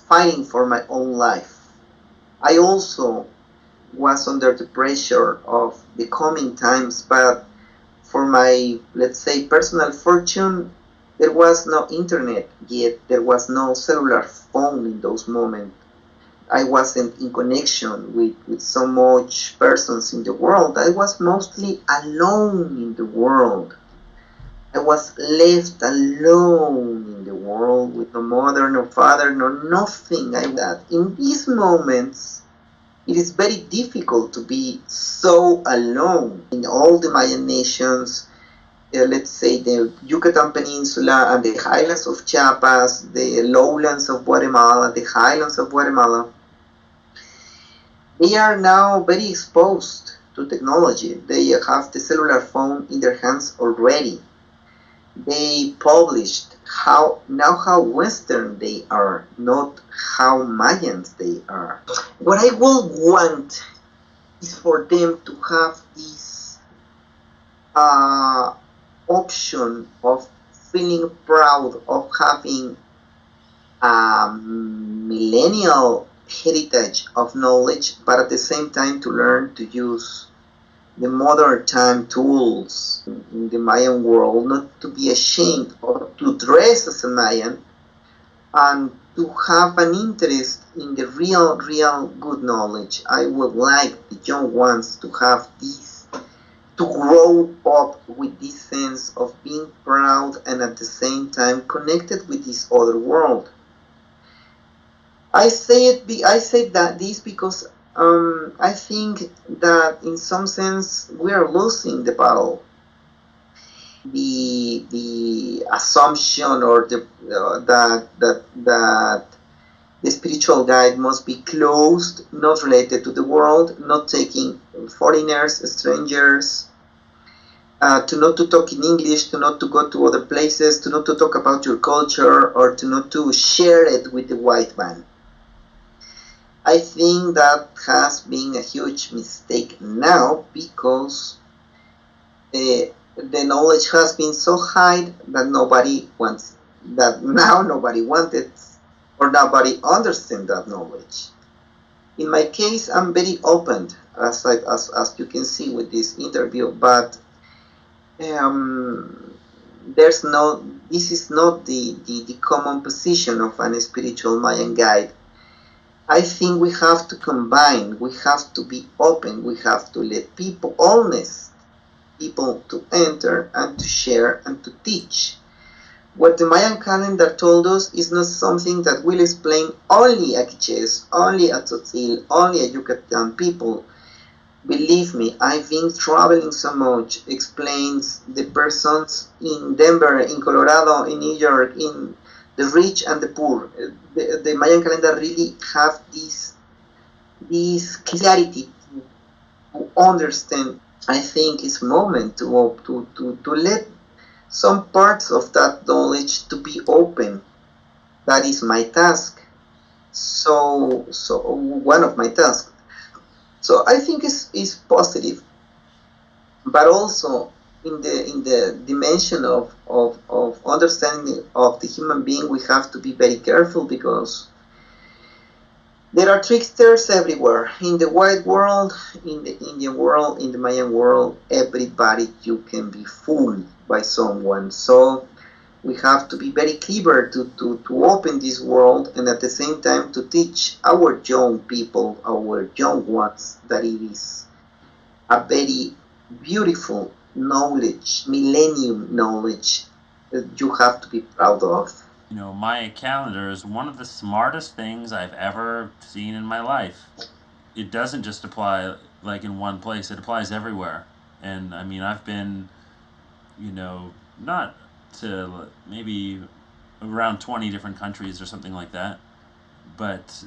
fighting for my own life. I also was under the pressure of the coming times, but for my, let's say, personal fortune, there was no internet yet. There was no cellular phone in those moments. I wasn't in connection with so much persons in the world. I was mostly alone in the world. I was left alone in in the world with no mother, no father, no nothing like that. In these moments, it is very difficult to be so alone. In all the Mayan nations, let's say the Yucatan Peninsula and the highlands of Chiapas, the lowlands of Guatemala, the highlands of Guatemala, they are now very exposed to technology. They have the cellular phone in their hands already. They published how Western they are, not how Mayans they are. What I will want is for them to have this option of feeling proud of having a millennial heritage of knowledge, but at the same time to learn to use the modern time tools in the Mayan world, not to be ashamed or to dress as a Mayan, and to have an interest in the real good knowledge. I would like the young ones to have this, to grow up with this sense of being proud and at the same time connected with this other world. I say that this because I think that in some sense we are losing the battle. The assumption or that the spiritual guide must be closed, not related to the world, not taking foreigners, strangers, to not to talk in English, to not to go to other places, to not to talk about your culture, or to not to share it with the white man. I think that has been a huge mistake now because the knowledge has been so high that nobody wants, that now nobody wanted or nobody understands that knowledge. In my case, I'm very open, as you can see with this interview, but this is not the common position of an spiritual Mayan guide. I think we have to combine, we have to be open, we have to let people, honest people, to enter and to share and to teach. What the Mayan calendar told us is not something that will explain only a Kiches, only a tzotzil, only a Yucatan people. Believe me, I've been traveling so much, explains the persons in Denver, in Colorado, in New York, in the rich and the poor. The Mayan calendar really have this clarity to understand. I think it's a moment to let some parts of that knowledge to be open. That is my task. So one of my tasks. So I think it's positive, but also in the dimension of understanding of the human being, we have to be very careful because there are tricksters everywhere. In the white world, in the Indian world, in the Mayan world, everybody you can be fooled by someone. So we have to be very clever to open this world and at the same time to teach our young people, our young ones, that it is a very beautiful knowledge, millennium knowledge that you have to be proud of. You know, Maya calendar is one of the smartest things I've ever seen in my life. It doesn't just apply like in one place, it applies everywhere. And I mean, I've been, you know, not to maybe around 20 different countries or something like that, but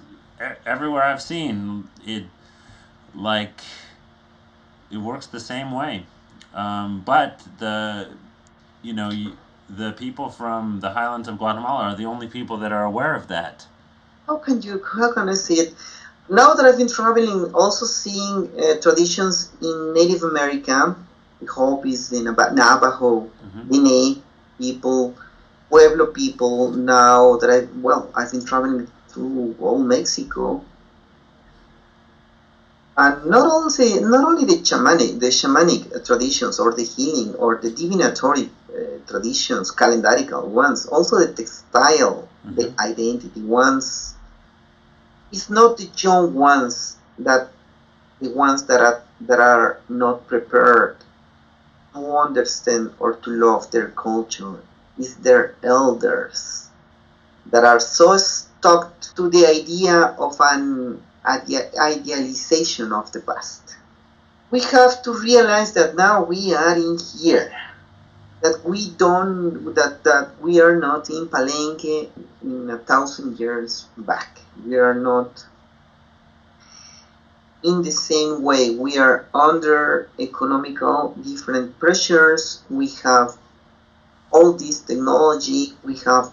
everywhere I've seen it, like, it works the same way. But the people from the highlands of Guatemala are the only people that are aware of that. How can I see it? Now that I've been traveling, also seeing traditions in Native America, the hope is in about Navajo, Diné people, Pueblo people. Now that I've been traveling through all Mexico, and not only the shamanic traditions or the healing or the divinatory traditions, calendarical ones, also the textile, the identity ones. It's not the young ones the ones that are not prepared to understand or to love their culture. It's their elders. that are so stuck to the idea of an idealization of the past. We have to realize that now we are in here, that we are not in Palenque in 1,000 years back. We are not in the same way. We are under economical different pressures. We have all this technology, we have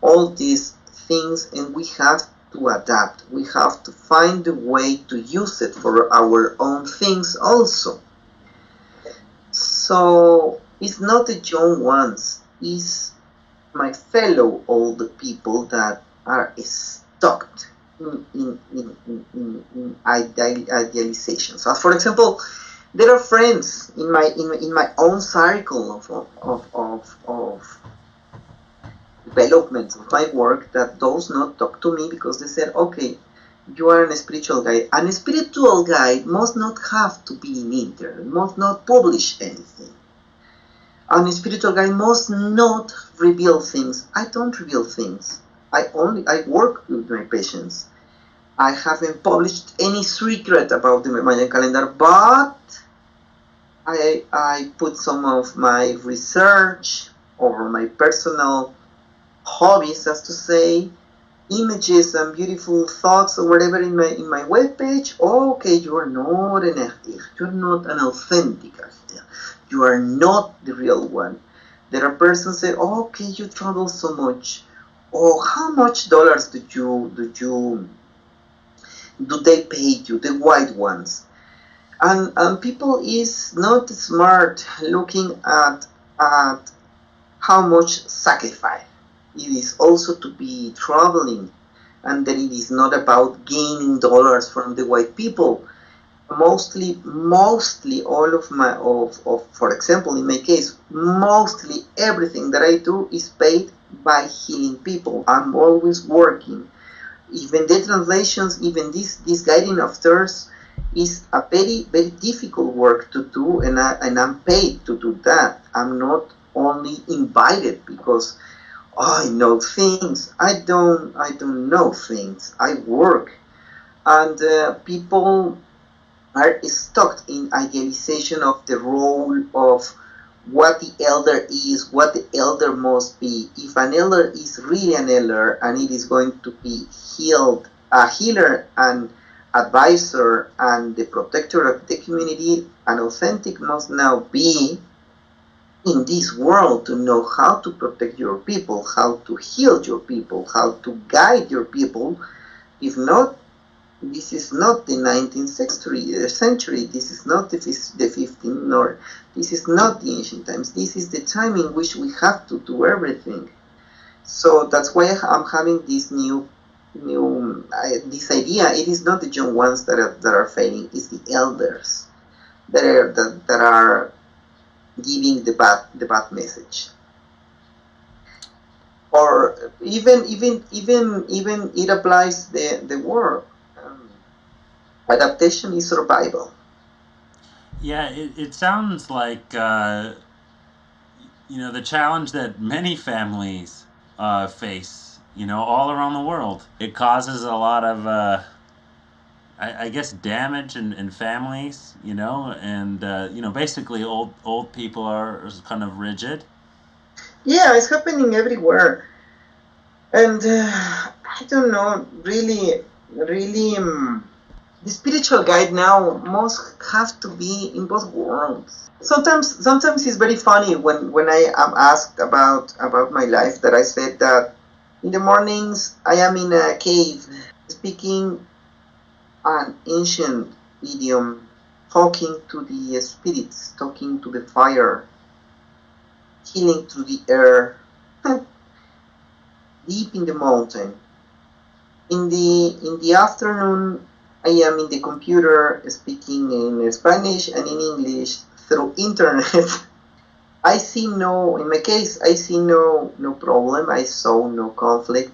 all these things, and we have to adapt. We have to find a way to use it for our own things also. So it's not the young ones, it's my fellow old people that are stuck in idealization. So, for example, there are friends in my own circle of development of my work that does not talk to me because they said, okay, you are a spiritual guide. And a spiritual guide must not have to be in internet, must not publish anything. And a spiritual guide must not reveal things. I don't reveal things. I work with my patients. I haven't published any secret about the Mayan calendar, but I put some of my research or my personal hobbies, as to say, images and beautiful thoughts or whatever in my webpage. Okay, you are not an artist. You're not an authentic artist. You are not the real one. There are persons say, okay, you travel so much. Oh, how much dollars do they pay you, the white ones? And people is not smart looking at how much sacrifice it is also to be traveling, and that it is not about gaining dollars from the white people. Mostly all of my for example, in my case, mostly everything that I do is paid by healing people. I'm always working. Even the translations, even this guiding of thirst is a very, very difficult work to do, and I'm paid to do that. I'm not only invited because I know things. I don't know things. I work, and people are stuck in idealization of the role of what the elder is, what the elder must be. If an elder is really an elder and it is going to be a healer and advisor and the protector of the community, an authentic must now be in this world to know how to protect your people, how to heal your people, how to guide your people. If not, this is not the 19th century, this is not the 15th, nor this is not the ancient times. This is the time in which we have to do everything. So that's why I'm having this this idea. It is not the young ones that are failing, it's the elders that are giving the bad message. Or even it applies the word. Adaptation is survival. Yeah, it sounds like the challenge that many families face, all around the world. It causes a lot of I guess damage in families, and basically old people are kind of rigid. Yeah, it's happening everywhere, and I don't know, really. The spiritual guide now must have to be in both worlds. Sometimes it's very funny when I am asked about my life, that I said that in the mornings I am in a cave speaking an ancient idiom, talking to the spirits, talking to the fire, healing through the air, deep in the mountain. In the afternoon, I am in the computer speaking in Spanish and in English through internet. In my case, I see no problem. I saw no conflict.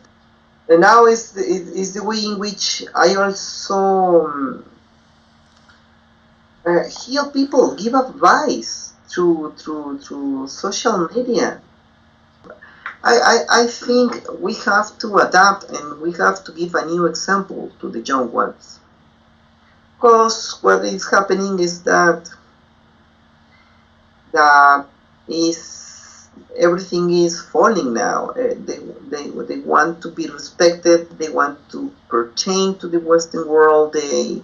And now is the way in which I also heal people, give advice through social media. I think we have to adapt and we have to give a new example to the young ones. Because what is happening is that everything is falling now. They want to be respected. They want to pertain to the Western world. They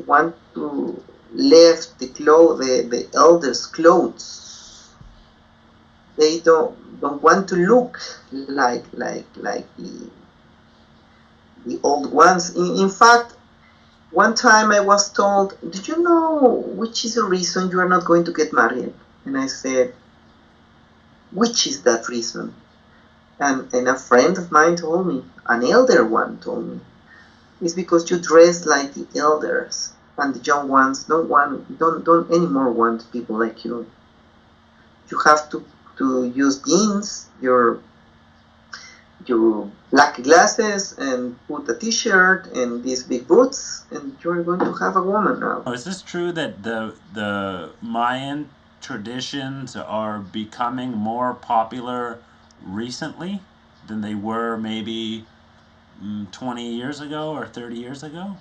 want to left the elders' clothes. They don't want to look like the old ones. In fact, one time I was told, "Do you know which is the reason you are not going to get married?" And I said, "Which is that reason?" And a friend of mine told me, an elder one told me, "It's because you dress like the elders, and the young ones don't anymore want people like you. You have to use jeans, your black glasses, and put a t-shirt and these big boots, and you're going to have a woman now." Is this true that the Mayan traditions are becoming more popular recently than they were maybe 20 years ago or 30 years ago?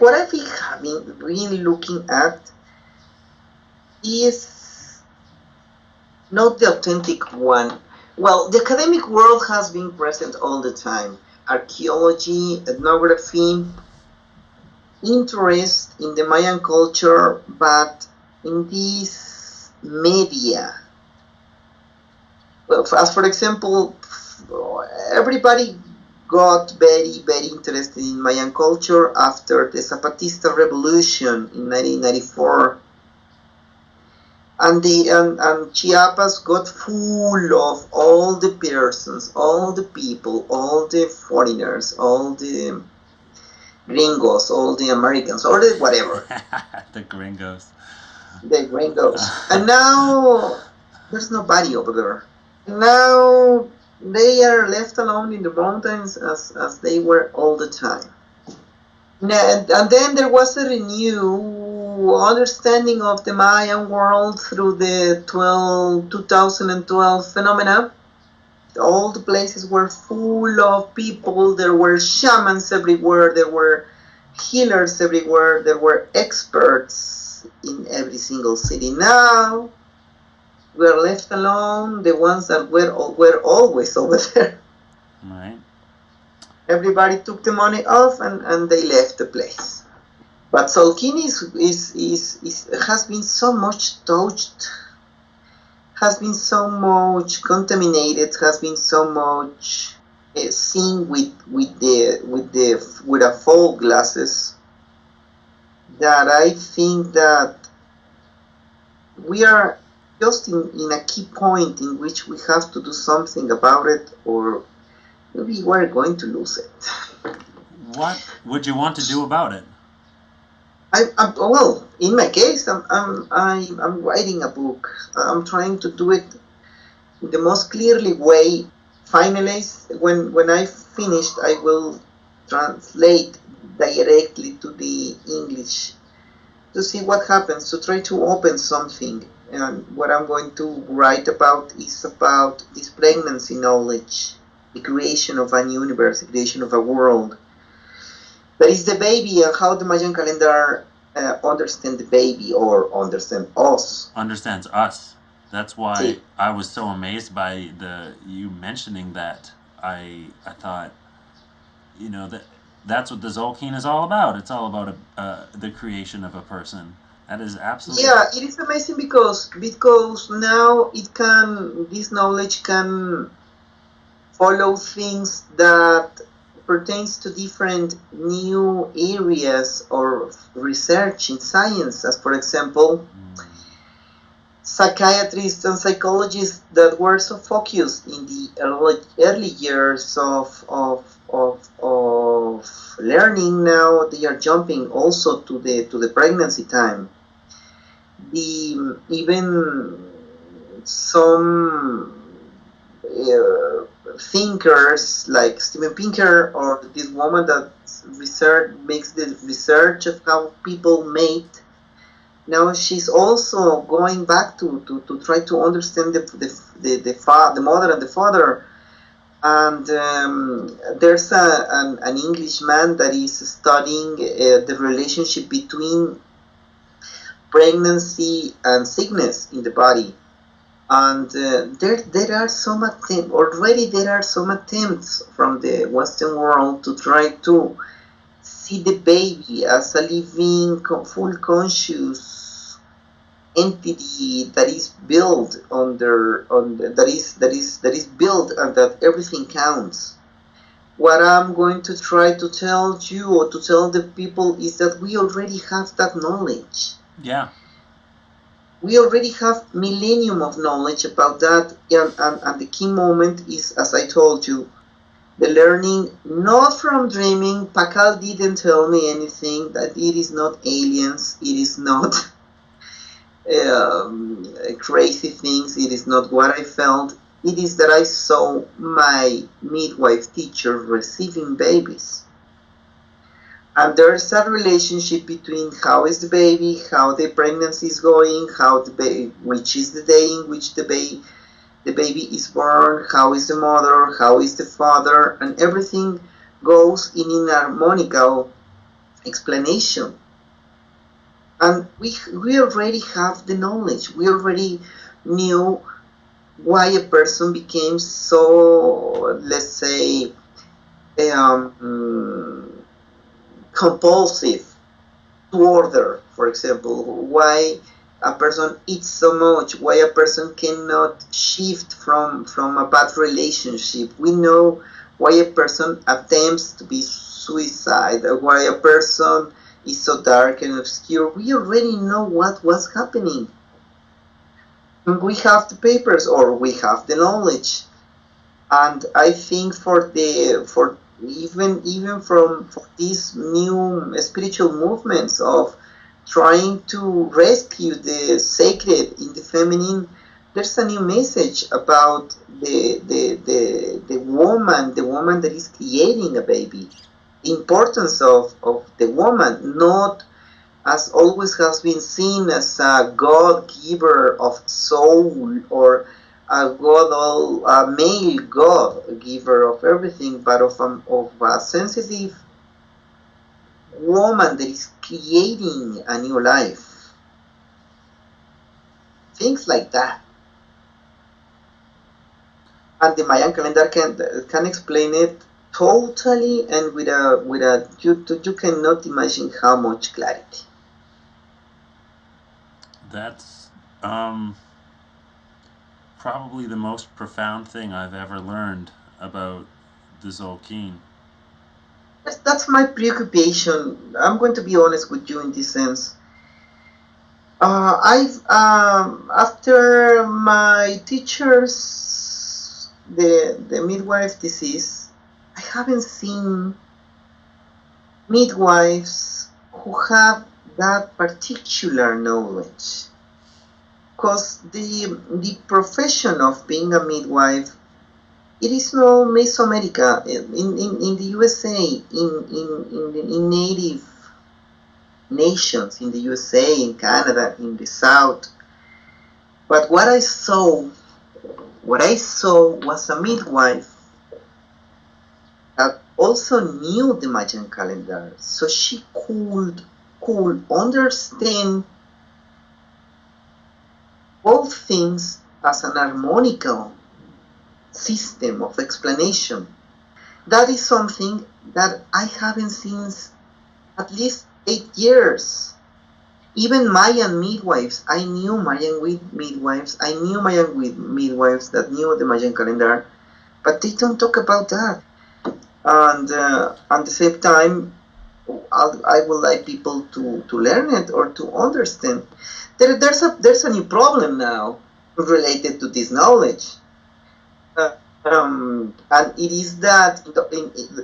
What I've been looking at is not the authentic one. Well, the academic world has been present all the time. Archaeology, ethnography, interest in the Mayan culture, but in these media. Well, as for example, everybody got very, very interested in Mayan culture after the Zapatista revolution in 1994. And Chiapas got full of all the persons, all the people, all the foreigners, all the gringos, all the Americans, all the whatever. The gringos. The gringos. And now there's nobody over there. Now they are left alone in the mountains as they were all the time. And then there was a renewed understanding of the Mayan world through the 2012 phenomena. All the places were full of people. There were shamans everywhere. There were healers everywhere. There were experts in every single city. Now we are left alone, the ones that were always over there. Right. Everybody took the money off and they left the place. But tzolkin has been so much touched, has been so much contaminated, has been so much seen with a fog glasses, that I think that we are just in a key point in which we have to do something about it, or we were going to lose it. What would you want to do about it? Well, in my case, I'm writing a book. I'm trying to do it in the most clearly way. Finally, when I finished, I will translate directly to the English to see what happens, to try to open something. And what I'm going to write about is about this pregnancy knowledge, the creation of a new universe, the creation of a world. That is the baby, and how the Mayan calendar understand the baby, or understand us. Understands us. That's why I was so amazed by you mentioning that. I thought, that's what the tzolkin is all about. It's all about the creation of a person. That is absolutely... Yeah, it is amazing because now this knowledge can follow things that pertains to different new areas of research in science, as for example, psychiatrists and psychologists that were so focused in the early years of learning. Now they are jumping also to the pregnancy time. Even some thinkers like Steven Pinker or this woman that makes the research of how people mate. Now she's also going back to try to understand the mother and the father. And there's an Englishman that is studying the relationship between pregnancy and sickness in the body. And there are some attempts, already there are some attempts from the Western world to try to see the baby as a living, full conscious entity that is built that is built and that everything counts. What I'm going to try to tell you or to tell the people is that we already have that knowledge. Yeah. We already have millennium of knowledge about that, and the key moment is, as I told you, the learning not from dreaming. Pakal didn't tell me anything, that it is not aliens, it is not crazy things, it is not what I felt, it is that I saw my midwife teacher receiving babies. And there's a relationship between how is the baby, how the pregnancy is going, which is the day in which the baby is born, how is the mother, how is the father, and everything goes in an harmonical explanation. And we already have the knowledge. We already knew why a person became so, let's say, compulsive to order, for example, why a person eats so much, why a person cannot shift from a bad relationship. We know why a person attempts to be suicide, why a person is so dark and obscure. We already know what was happening. We have the papers, or we have the knowledge. And I think for these new spiritual movements of trying to rescue the sacred in the feminine, there's a new message about the woman that is creating a baby. The importance of the woman, not as always has been seen as a God giver of soul or a male God giver of everything, but of a sensitive woman that is creating a new life. Things like that. And the Mayan calendar can explain it totally, and you cannot imagine how much clarity. That's probably the most profound thing I've ever learned about the tzolkin. That's my preoccupation. I'm going to be honest with you in this sense. After my teachers, the midwife disease, I haven't seen midwives who have that particular knowledge. Because the profession of being a midwife, it is no Mesoamerica, in the USA, in native nations, in the USA, in Canada, in the South. But what I saw was a midwife that also knew the Mayan calendar, so she could understand both things as an harmonical system of explanation. That is something that I haven't seen at least 8 years. Even Mayan midwives, I knew Mayan midwives that knew the Mayan calendar, but they don't talk about that. And at the same time, I would like people to learn it or to understand. There's a new problem now related to this knowledge, and it is that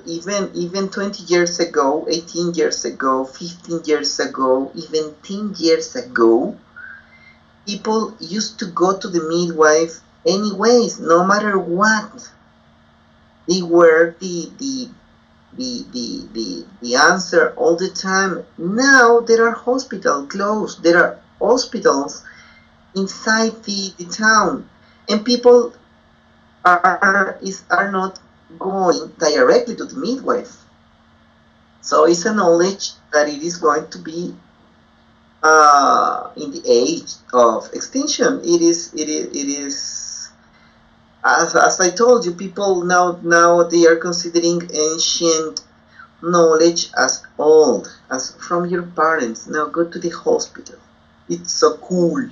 even 20 years ago, 18 years ago, 15 years ago, even 10 years ago, people used to go to the midwife anyways, no matter what. they were the answer all the time. Now there are hospitals closed. There are hospitals inside the town, and people are not going directly to the midwife. So it's a knowledge that it is going to be in the age of extinction. It is as I told you, people now they are considering ancient knowledge as old, as from your parents. Now go to the hospital. It's so cool.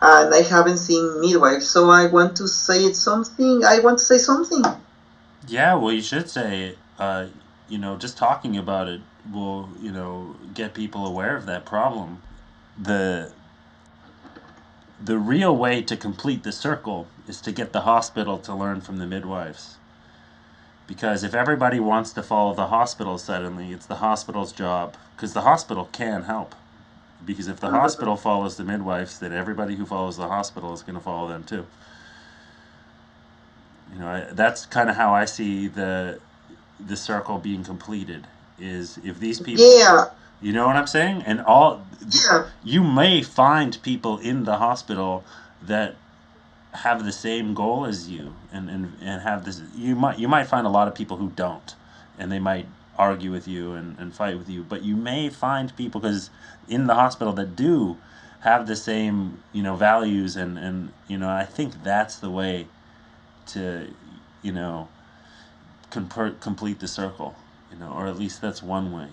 And I haven't seen midwives, so I want to say something. Yeah, well, you should say it. Just talking about it will, get people aware of that problem. The real way to complete the circle is to get the hospital to learn from the midwives. Because if everybody wants to follow the hospital suddenly, it's the hospital's job. Because the hospital can help. Because if the hospital follows the midwives, then everybody who follows the hospital is going to follow them too. That's kind of how I see the circle being completed. Is if these people, you know what I'm saying, and you may find people in the hospital that have the same goal as you, and have this. You might find a lot of people who don't, and they might argue with you and fight with you, but you may find people because in the hospital that do have the same values, and I think that's the way to complete the circle, or at least that's one way.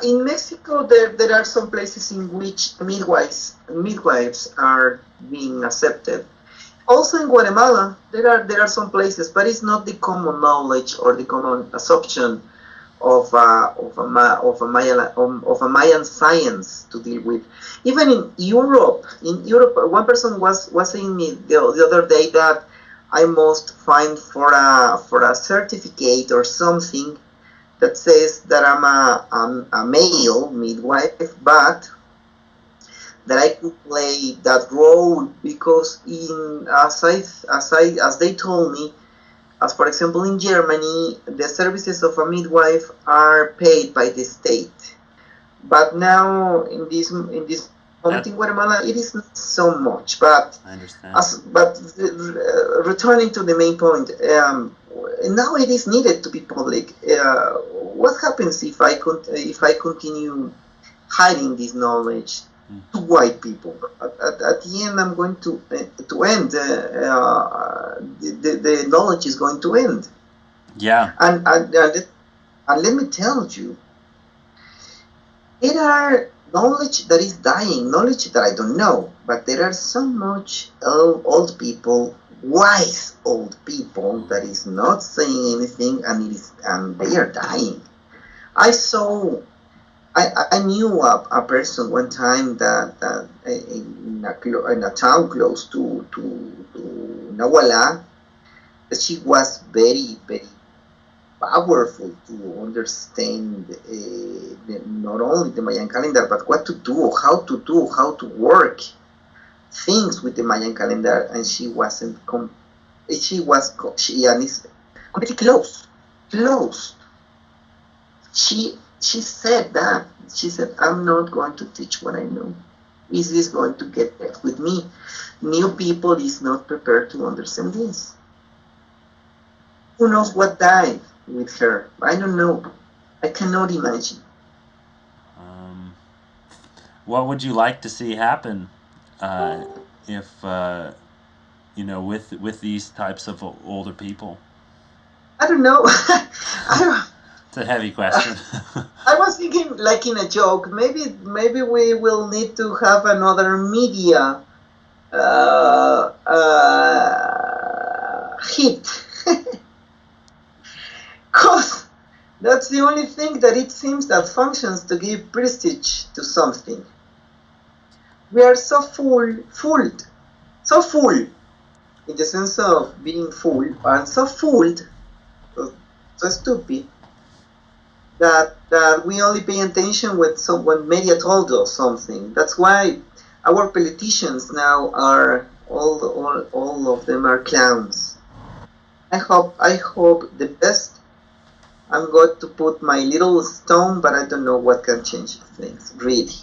In Mexico there are some places in which midwives are being accepted. Also in Guatemala, there are some places, but it's not the common knowledge or the common assumption of a Mayan science to deal with. Even in Europe, one person was saying me the other day that I must find for a certificate or something that says that I'm a male midwife, but that I could play that role, because as they told me, as for example in Germany, the services of a midwife are paid by the state, but now in this moment in Guatemala it is not so much. But I understand. Returning to the main point, now it is needed to be public. What happens if I continue hiding this knowledge to white people? At the end, I'm going to end. The knowledge is going to end. Yeah. And let me tell you, there are knowledge that is dying, knowledge that I don't know, but there are so much old people, wise old people, that is not saying anything, and they are dying. I knew a person one time that in a town close to Nahuala, that she was very, very powerful to understand not only the Mayan calendar, but what to do, how to work things with the Mayan calendar, and she is completely closed. She said that. She said, I'm not going to teach what I know. Is this going to get back with me? New people is not prepared to understand this. Who knows what died with her? I don't know. I cannot imagine. What would you like to see happen if with these types of older people? I don't know. It's a heavy question. I was thinking, like in a joke, maybe we will need to have another media hit. Because that's the only thing that it seems that functions to give prestige to something. We are so fooled, in the sense of being fooled, and so fooled, so stupid, that we only pay attention when media told us something. That's why our politicians now are all of them are clowns. I hope the best. I'm going to put my little stone, but I don't know what can change things, really.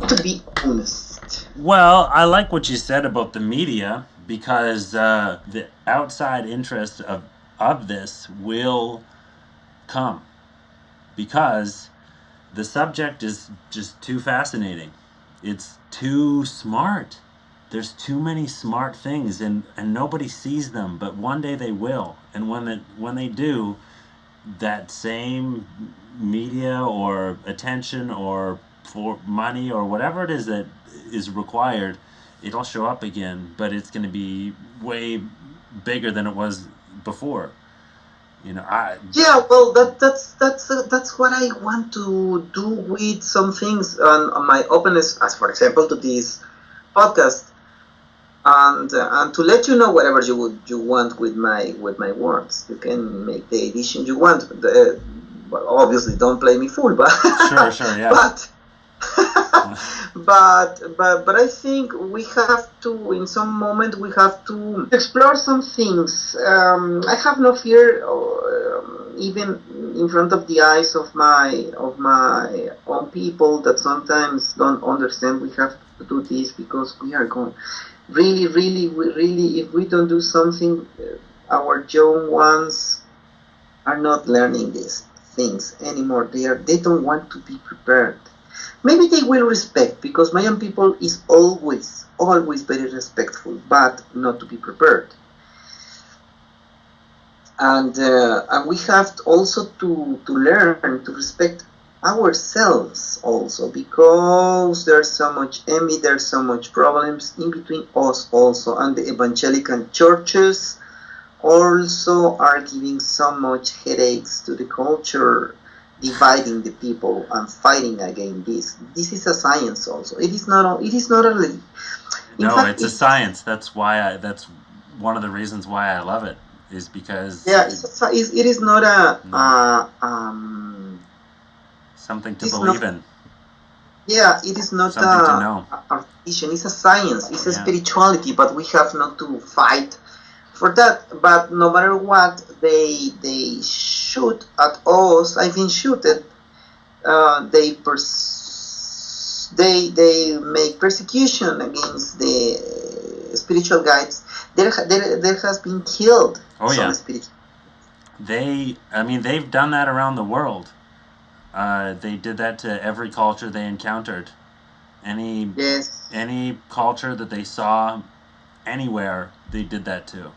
To be honest. Well, I like what you said about the media because the outside interest of this will come because the subject is just too fascinating. It's too smart. There's too many smart things, and nobody sees them, but one day they will. And when they do, that same media or attention or for money or whatever it is that is required, it'll show up again, but it's going to be way bigger than it was before. Yeah, well, that's what I want to do with some things on my openness, as for example to this podcast, and to let you know whatever you want with my words. You can make the edition you want. Well, obviously, don't play me fool, but sure, yeah. but I think we have to, in some moment, we have to explore some things. I have no fear, even in front of the eyes of my own people that sometimes don't understand. We have to do this because we are going. Really, if we don't do something, our young ones are not learning these things anymore. They don't want to be prepared. Maybe they will respect, because Mayan people is always very respectful, but not to be prepared. And we have also to learn to respect ourselves also, because there's so much envy, there's so much problems in between us also, and the evangelical churches also are giving so much headaches to the culture, dividing the people and fighting against this. This is a science also. It is not a no, it's a science. That's why that's one of the reasons why I love it, is because it is not a something to believe in. Yeah, it is not a religion. It's a science. It's a spirituality, but we have not to fight for that. But no matter what, they shoot at us. I've been shooted. They make persecution against the spiritual guides. There has been killed. They've done that around the world. They did that to every culture they encountered. Any culture that they saw anywhere, they did that to.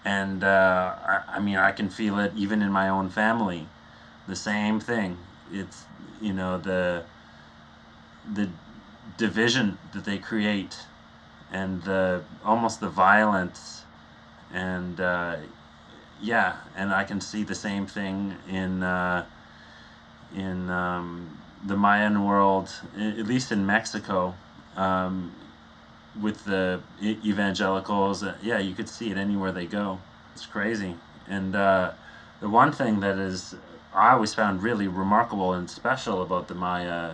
And I can feel it even in my own family. The same thing. It's the division that they create, and almost the violence, and and I can see the same thing in the Mayan world, at least in Mexico, with the evangelicals. You could see it anywhere they go. It's crazy. And the one thing that I always found really remarkable and special about the Maya,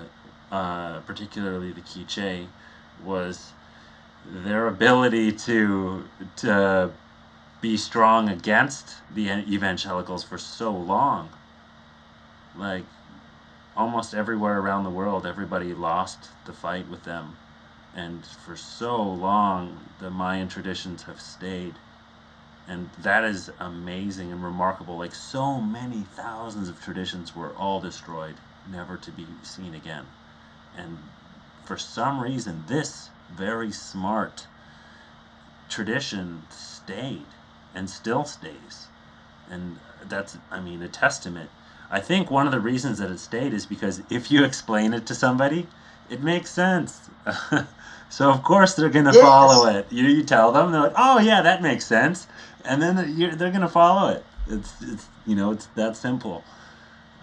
particularly the Kiche, was their ability to be strong against the evangelicals for so long. Like, almost everywhere around the world, everybody lost the fight with them. And for so long, the Mayan traditions have stayed. And that is amazing and remarkable. Like, so many thousands of traditions were all destroyed, never to be seen again. And for some reason, this very smart tradition stayed and still stays. And that's, a testament. I think one of the reasons that it stayed is because if you explain it to somebody, it makes sense. So of course they're going to follow it. You tell them, they're like, oh yeah, that makes sense. And then they're going to follow it. It's that simple.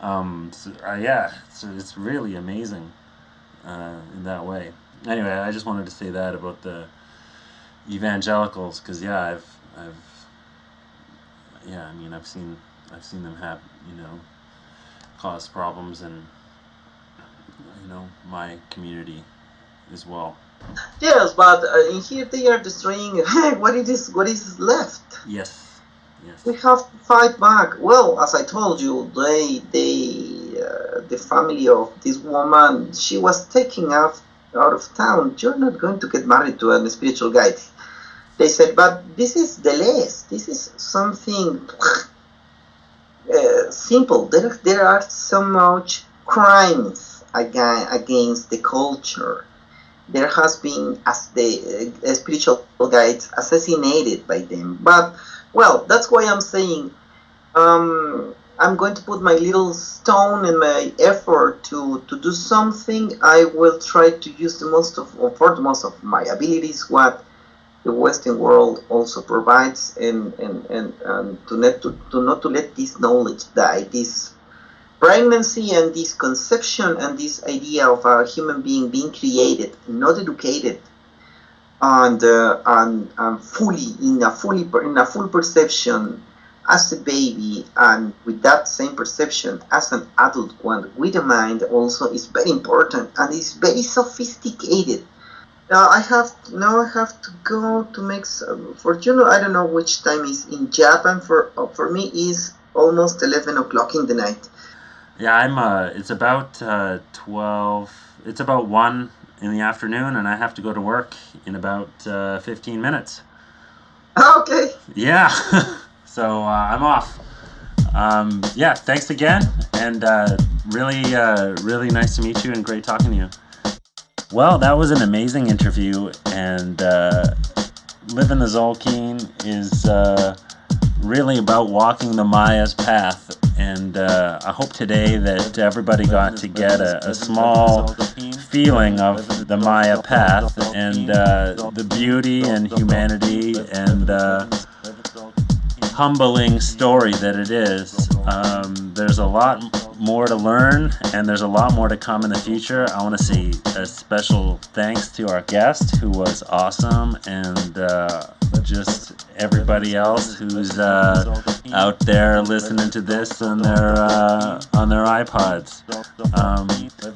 It's really amazing in that way. Anyway, I just wanted to say that about the evangelicals, because I've seen them have cause problems in my community as well. Yes, but in here they are destroying what is left. Yes. Yes. We have to fight back. Well, as I told you, the family of this woman, she was taken out of town. You're not going to get married to a spiritual guide. They said, but this is the less. This is something simple. There are so much crimes against the culture. There has been as the spiritual guides assassinated by them. But well, that's why I'm saying I'm going to put my little stone and my effort to do something. I will try to use the most of my abilities what the Western world also provides, and not to let this knowledge die, this pregnancy and this conception and this idea of a human being being created, not educated, and fully in a full perception as a baby, and with that same perception as an adult one with a mind also is very important and is very sophisticated. I have to go to make some, for I don't know which time is in Japan. For me is almost 11 o'clock in the night. Yeah, I'm. It's about 12. It's about 1 in the afternoon, and I have to go to work in about 15 minutes. Okay. Yeah. So I'm off. Yeah. Thanks again, and really nice to meet you, and great talking to you. Well, that was an amazing interview, and living the tzolkin is really about walking the Maya's path, and I hope today that everybody got to get a small feeling of the Maya path and the beauty and humanity and humbling story that it is. There's a lot more to learn, and there's a lot more to come in the future. I want to say a special thanks to our guest, who was awesome, and just everybody else who's out there listening to this on their iPods.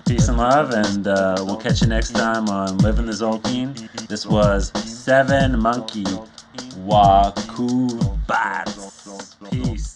Peace and love, and we'll catch you next time on Living the tzolkin. This was 7 Monkey Waku Batz. Peace.